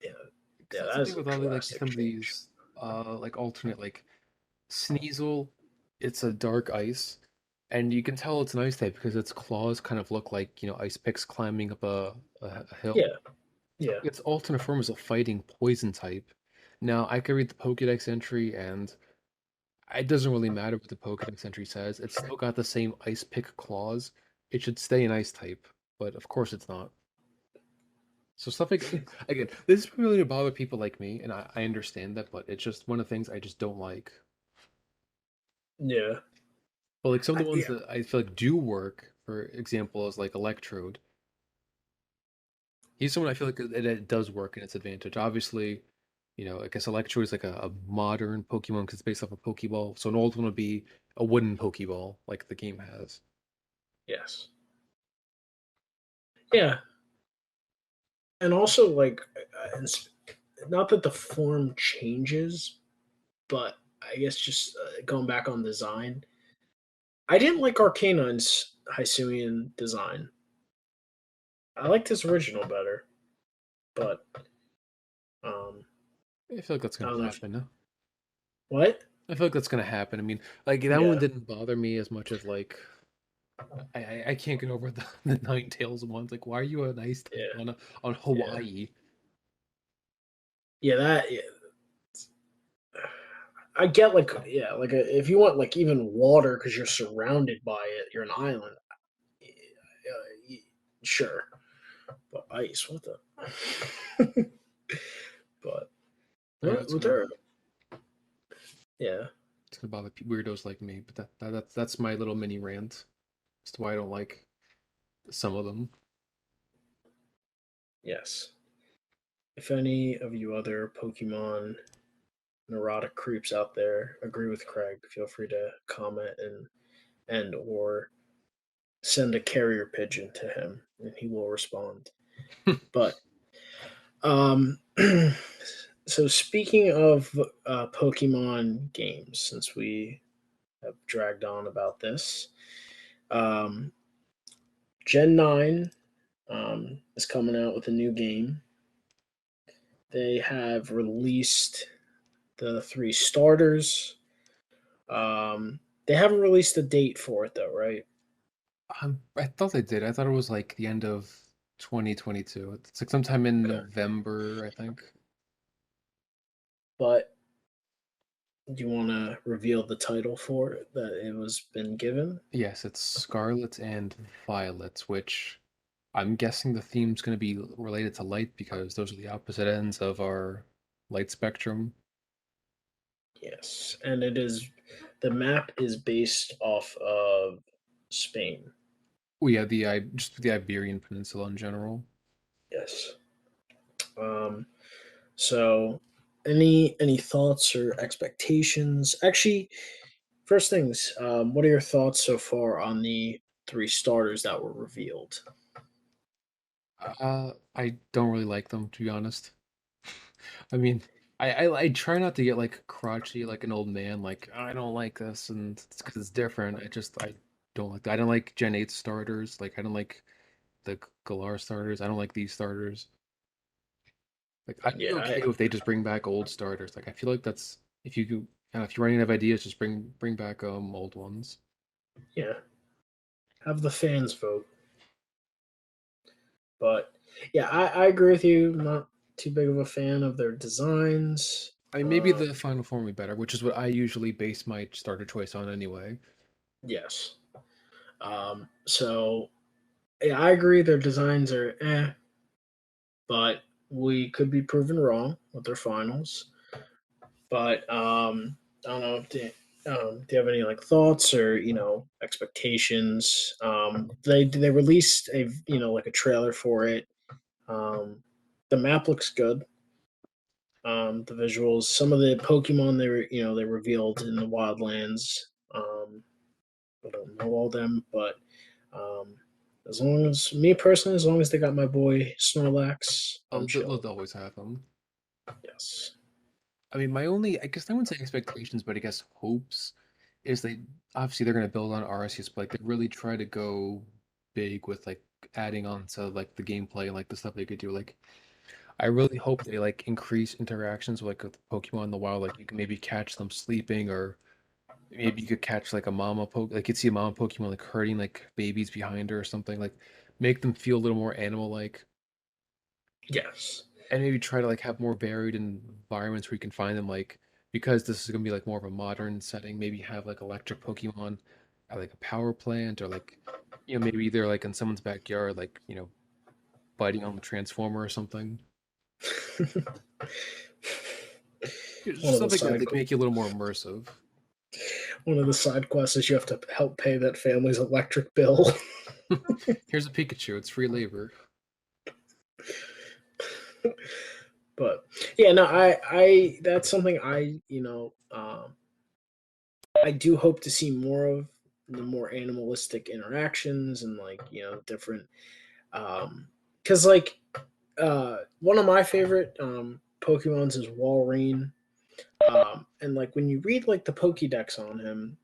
[SPEAKER 1] Yeah,
[SPEAKER 2] Because
[SPEAKER 1] yeah.
[SPEAKER 2] that's the
[SPEAKER 1] That
[SPEAKER 2] thing
[SPEAKER 1] is a
[SPEAKER 2] with all like
[SPEAKER 1] drastic
[SPEAKER 2] some of
[SPEAKER 1] change.
[SPEAKER 2] these like alternate like Sneasel, it's a dark ice, and you can tell it's an ice type because its claws kind of look like ice picks climbing up a hill.
[SPEAKER 1] Yeah, yeah,
[SPEAKER 2] Its alternate form is a fighting poison type. Now I could read the Pokédex entry, and it doesn't really matter what the Pokédex entry says. It's still got the same ice pick claws. It should stay an ice type, but of course it's not. So stuff like again, this is probably gonna bother people like me, and I understand that, but it's just one of the things I just don't like.
[SPEAKER 1] yeah.
[SPEAKER 2] But like some of the ones
[SPEAKER 1] Yeah,
[SPEAKER 2] that I feel like do work, for example, is like Electrode. He's someone I feel like it does work in its advantage. Obviously, I guess Electrode is like a modern Pokemon because it's based off a Pokeball. So an old one would be a wooden Pokeball, like the game has.
[SPEAKER 1] yes, yeah, and also like, not that the form changes, but I guess just going back on design, I didn't like Arcanine's Hisuian design. I liked his original better, but um,
[SPEAKER 2] I feel like that's
[SPEAKER 1] I
[SPEAKER 2] gonna
[SPEAKER 1] don't know if
[SPEAKER 2] happen. No?
[SPEAKER 1] what.
[SPEAKER 2] I feel like that's gonna happen. I mean, like that one
[SPEAKER 1] Yeah,
[SPEAKER 2] didn't bother me as much as like I can't get over the Ninetales ones. Like, why are you an ice type
[SPEAKER 1] yeah,
[SPEAKER 2] on
[SPEAKER 1] yeah,
[SPEAKER 2] Hawaii?
[SPEAKER 1] yeah. That yeah. I get like yeah, like if you want like even water because you're surrounded by it, you're an island. Sure, but ice, what the? But
[SPEAKER 2] I know it's
[SPEAKER 1] what
[SPEAKER 2] gonna
[SPEAKER 1] there? Yeah,
[SPEAKER 2] it's gonna bother weirdos like me, but that's my little mini rant as to why I don't like some of them.
[SPEAKER 1] yes. If any of you other Pokemon neurotic creeps out there agree with Craig, feel free to comment and or send a carrier pigeon to him, and he will respond. But um, so speaking of Pokemon games, since we have dragged on about this, um, Gen 9 is coming out with a new game. They have released the three starters. They haven't released a date for it though, right?
[SPEAKER 2] I thought they did. I thought it was like the end of 2022. It's like sometime in
[SPEAKER 1] Okay.
[SPEAKER 2] November, I think.
[SPEAKER 1] But do you want to reveal the title for it that it was been given?
[SPEAKER 2] Yes, it's Scarlet and Violet, which I'm guessing the theme's going to be related to light because those are the opposite ends of our light spectrum.
[SPEAKER 1] Yes, and it is the map is based off of Spain.
[SPEAKER 2] Oh yeah, just the Iberian Peninsula in general.
[SPEAKER 1] Yes. Um, so any thoughts or expectations? Actually, first things, what are your thoughts so far on the three starters that were revealed?
[SPEAKER 2] I don't really like them to be honest. I mean, I try not to get like crotchety like an old man. Like I don't like this, and it's because it's different. I don't like that. I don't like Gen 8 starters. Like I don't like the Galar starters. I don't like these starters. Like I'd be
[SPEAKER 1] Yeah,
[SPEAKER 2] okay if they just bring back old starters. Like I feel like that's if you're running out of ideas, just bring back old ones.
[SPEAKER 1] yeah, have the fans vote. But yeah, I agree with you. I'm not too big of a fan of their designs.
[SPEAKER 2] I mean, maybe the final form would be better, which is what I usually base my starter choice on anyway.
[SPEAKER 1] Yes. So yeah, I agree. Their designs are but we could be proven wrong with their finals. But I don't know. Do you have any like thoughts or expectations? They released a like a trailer for it. Um, the map looks good. The visuals, some of the Pokemon they revealed in the Wildlands. I don't know all them, but um, as long as me personally, as long as they got my boy Snorlax, I'm
[SPEAKER 2] Oh,
[SPEAKER 1] chill.
[SPEAKER 2] they'll always have them.
[SPEAKER 1] Yes.
[SPEAKER 2] I mean, I guess I wouldn't say expectations, but I guess hopes is obviously they're going to build on Arceus, but like they really try to go big with like adding on to like the gameplay and like the stuff they could do. Like I really hope they like increase interactions with Pokemon in the wild. Like you can maybe catch them sleeping, or maybe you could catch like a mama like you'd see a mama Pokemon like herding like babies behind her or something. Like make them feel a little more animal like.
[SPEAKER 1] Yes.
[SPEAKER 2] And maybe try to like have more varied environments where you can find them like because this is gonna be like more of a modern setting, maybe have like electric Pokemon at like a power plant or like maybe they're like in someone's backyard, like, biting on the transformer or something.
[SPEAKER 1] One
[SPEAKER 2] Just
[SPEAKER 1] of the
[SPEAKER 2] something that
[SPEAKER 1] side
[SPEAKER 2] like make you a little more immersive.
[SPEAKER 1] One of the side quests is you have to help pay that family's electric bill.
[SPEAKER 2] Here's a Pikachu. It's free labor.
[SPEAKER 1] But yeah, no, I that's something I do hope to see more of, the more animalistic interactions and like different because one of my favorite Pokemons is Walrein. And like when you read like the Pokédex on him,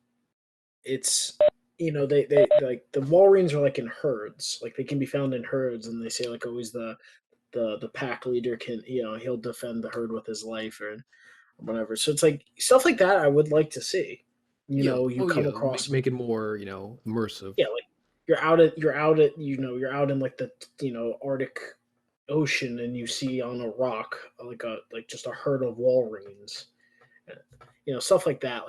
[SPEAKER 1] it's they like the Walreins are like in herds, like they can be found in herds, and they say like always the pack leader can he'll defend the herd with his life or whatever. So it's like stuff like that I would like to see.
[SPEAKER 2] Yeah.
[SPEAKER 1] You
[SPEAKER 2] Oh
[SPEAKER 1] come
[SPEAKER 2] yeah.
[SPEAKER 1] across,
[SPEAKER 2] Make it more, immersive.
[SPEAKER 1] yeah, like you're out in like the Arctic Ocean, and you see on a rock like just a herd of Walreins, stuff like that,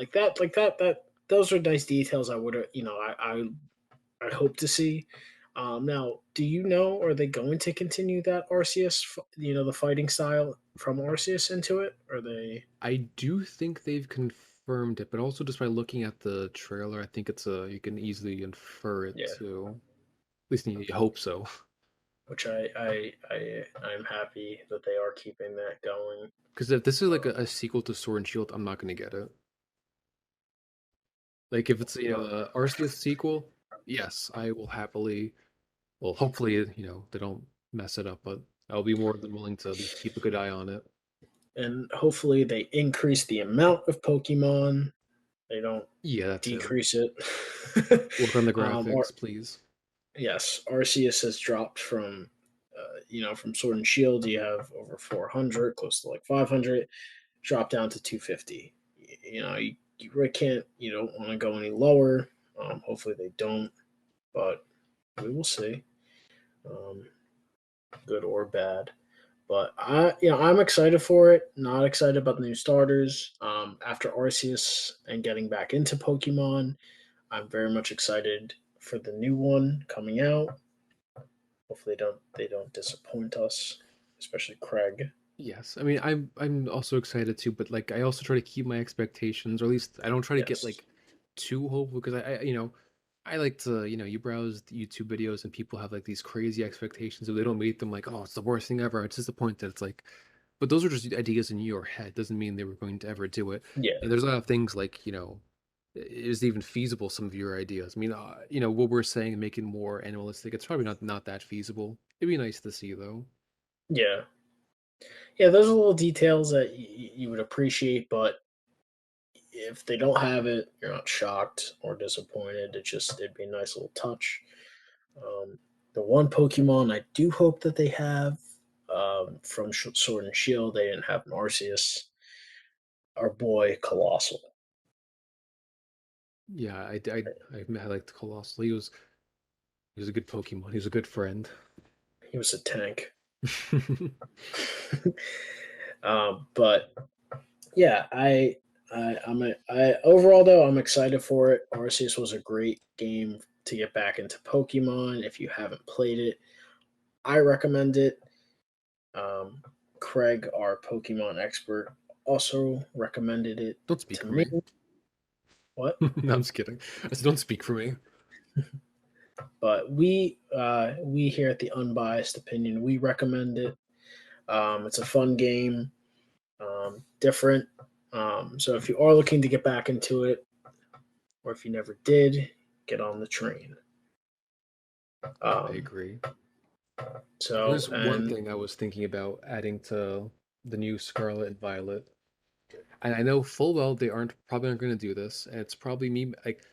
[SPEAKER 1] that those are nice details I would I hope to see. Now, do you know, are they going to continue that Arceus, the fighting style from Arceus into it? Are they?
[SPEAKER 2] I do think they've confirmed it, but also just by looking at the trailer, I think it's a you can easily infer it
[SPEAKER 1] Yeah,
[SPEAKER 2] too. At least you hope so.
[SPEAKER 1] which I'm happy that they are keeping that going.
[SPEAKER 2] Because if this is like a sequel to Sword and Shield, I'm not gonna get it. Like if it's a Arceus sequel, yes, I will happily. Well, hopefully they don't mess it up, but I'll be more than willing to at least keep a good eye on it.
[SPEAKER 1] And hopefully they increase the amount of Pokemon. They don't
[SPEAKER 2] Yeah, that too.
[SPEAKER 1] decrease it.
[SPEAKER 2] Work on the
[SPEAKER 1] Or
[SPEAKER 2] graphics, please.
[SPEAKER 1] yes, Arceus has dropped from, from Sword and Shield. You have over 400, close to like 500, drop down to 250. You really can't. You don't want to go any lower. Hopefully they don't, but we will see. Um, Good or bad. But I'm excited for it. Not excited about the new starters. After Arceus and getting back into Pokemon, I'm very much excited for the new one coming out. Hopefully, they don't disappoint us, especially Craig.
[SPEAKER 2] Yes, I mean I'm also excited too, but like I also try to keep my expectations, or at least I don't try to get
[SPEAKER 1] Yes.
[SPEAKER 2] like too hopeful because I like to you browse the YouTube videos and people have like these crazy expectations if they don't meet them like oh it's the worst thing ever. It's disappointed. It's like, but those are just ideas in your head. Doesn't mean they were going to ever do it.
[SPEAKER 1] Yeah.
[SPEAKER 2] And there's a lot of things like is it even feasible some of your ideas? I mean what we're saying and making more animalistic. It's probably not that feasible. It'd be nice to see though.
[SPEAKER 1] Yeah. Yeah. Those are little details that you would appreciate, but if they don't have it, you're not shocked or disappointed. It'd be a nice little touch. Um, the one Pokemon I do hope that they have from Sword and Shield, they didn't have an Arceus. Our boy Colossal.
[SPEAKER 2] Yeah, I liked Colossal. He was a good Pokemon. He was a good friend.
[SPEAKER 1] He was a tank. But yeah, I overall though I'm excited for it. Arceus was a great game to get back into Pokemon. If you haven't played it, I recommend it. Um, Craig, our Pokemon expert, also recommended it
[SPEAKER 2] Don't speak
[SPEAKER 1] to
[SPEAKER 2] for
[SPEAKER 1] me.
[SPEAKER 2] me.
[SPEAKER 1] What?
[SPEAKER 2] No, I'm just kidding. I said don't speak for me.
[SPEAKER 1] But we here at the Unbiased Opinion, we recommend it. It's a fun game, different. So if you are looking to get back into it, or if you never did, get on the train.
[SPEAKER 2] I
[SPEAKER 1] Um,
[SPEAKER 2] agree.
[SPEAKER 1] so
[SPEAKER 2] There's one
[SPEAKER 1] and
[SPEAKER 2] thing I was thinking about adding to the new Scarlet and Violet, and I know full well they probably aren't going to do this, and it's probably me like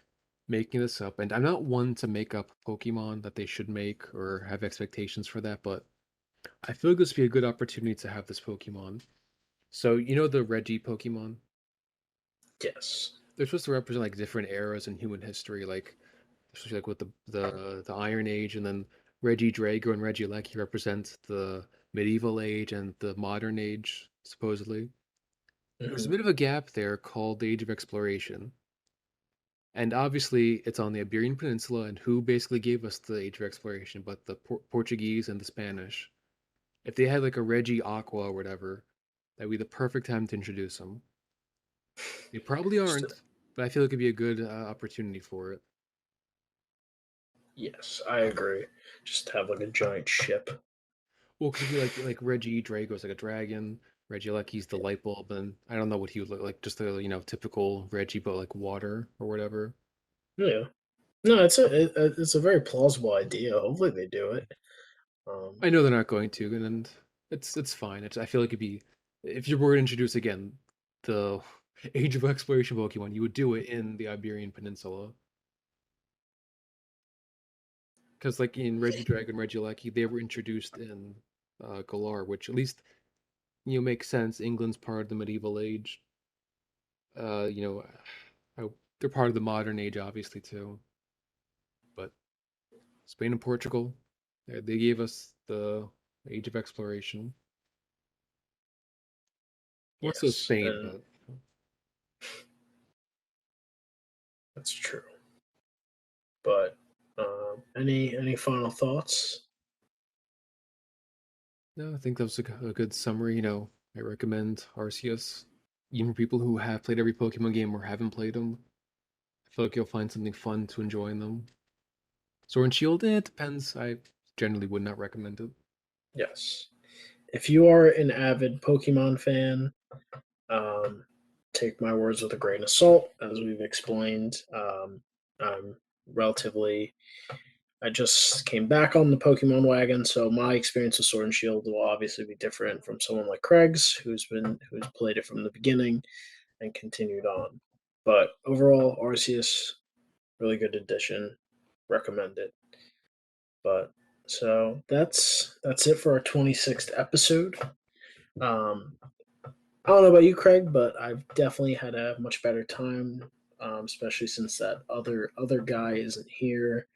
[SPEAKER 2] making this up. And I'm not one to make up Pokemon that they should make or have expectations for that, but I feel like this would be a good opportunity to have this Pokemon. So the Reggie Pokemon.
[SPEAKER 1] yes,
[SPEAKER 2] They're supposed to represent like different eras in human history, like especially like with the Iron Age, and then Reggie Drago and Reggie Lecky represent the medieval age and the modern age, supposedly. There's a
[SPEAKER 1] hmm
[SPEAKER 2] bit of a gap there called the Age of Exploration. And obviously, it's on the Iberian Peninsula, and who basically gave us the Age of Exploration but the Portuguese and the Spanish. If they had like a Reggie Aqua or whatever, that'd be the perfect time to introduce them. They probably
[SPEAKER 1] just
[SPEAKER 2] aren't, but I feel it could be a good opportunity for it.
[SPEAKER 1] Yes, I agree. Just have like a giant ship.
[SPEAKER 2] Well, because it'd be like Reggie Drago's like a dragon. Regieleki's the light bulb, and I don't know what he would look like. Just a typical Reggie, but like water or whatever.
[SPEAKER 1] Yeah. No, it's a very plausible idea. Hopefully they do it. Um,
[SPEAKER 2] I know they're not going to, and it's fine. I feel like it'd be if you were to introduce again the Age of Exploration Pokemon, you would do it in the Iberian Peninsula. Because like in Regidragon, Regieleki, they were introduced in Galar, which at least makes sense. England's part of the medieval age. Uh, you know, they're part of the modern age, obviously too. But Spain and Portugal, they gave us the age of exploration. More so
[SPEAKER 1] yes,
[SPEAKER 2] Spain,
[SPEAKER 1] and
[SPEAKER 2] but
[SPEAKER 1] that's true. But any final thoughts?
[SPEAKER 2] no, I think that was a good summary. I recommend Arceus, even for people who have played every Pokemon game or haven't played them. I feel like you'll find something fun to enjoy in them. Sword and Shield, it depends. I generally would not recommend it.
[SPEAKER 1] Yes. If you are an avid Pokemon fan, um, take my words with a grain of salt, as we've explained. I'm relatively. I just came back on the Pokemon wagon, so my experience with Sword and Shield will obviously be different from someone like Craig's, who's played it from the beginning and continued on. But overall, Arceus, really good addition. Recommend it. But so that's it for our 26th episode. Um, I don't know about you, Craig, but I've definitely had a much better time, especially since that other guy isn't here.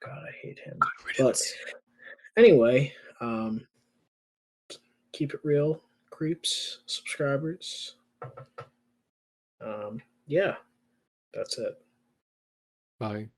[SPEAKER 1] God, I hate him.
[SPEAKER 2] Good
[SPEAKER 1] But
[SPEAKER 2] riddance.
[SPEAKER 1] anyway, keep it real, creeps, subscribers. Yeah, that's it.
[SPEAKER 2] Bye.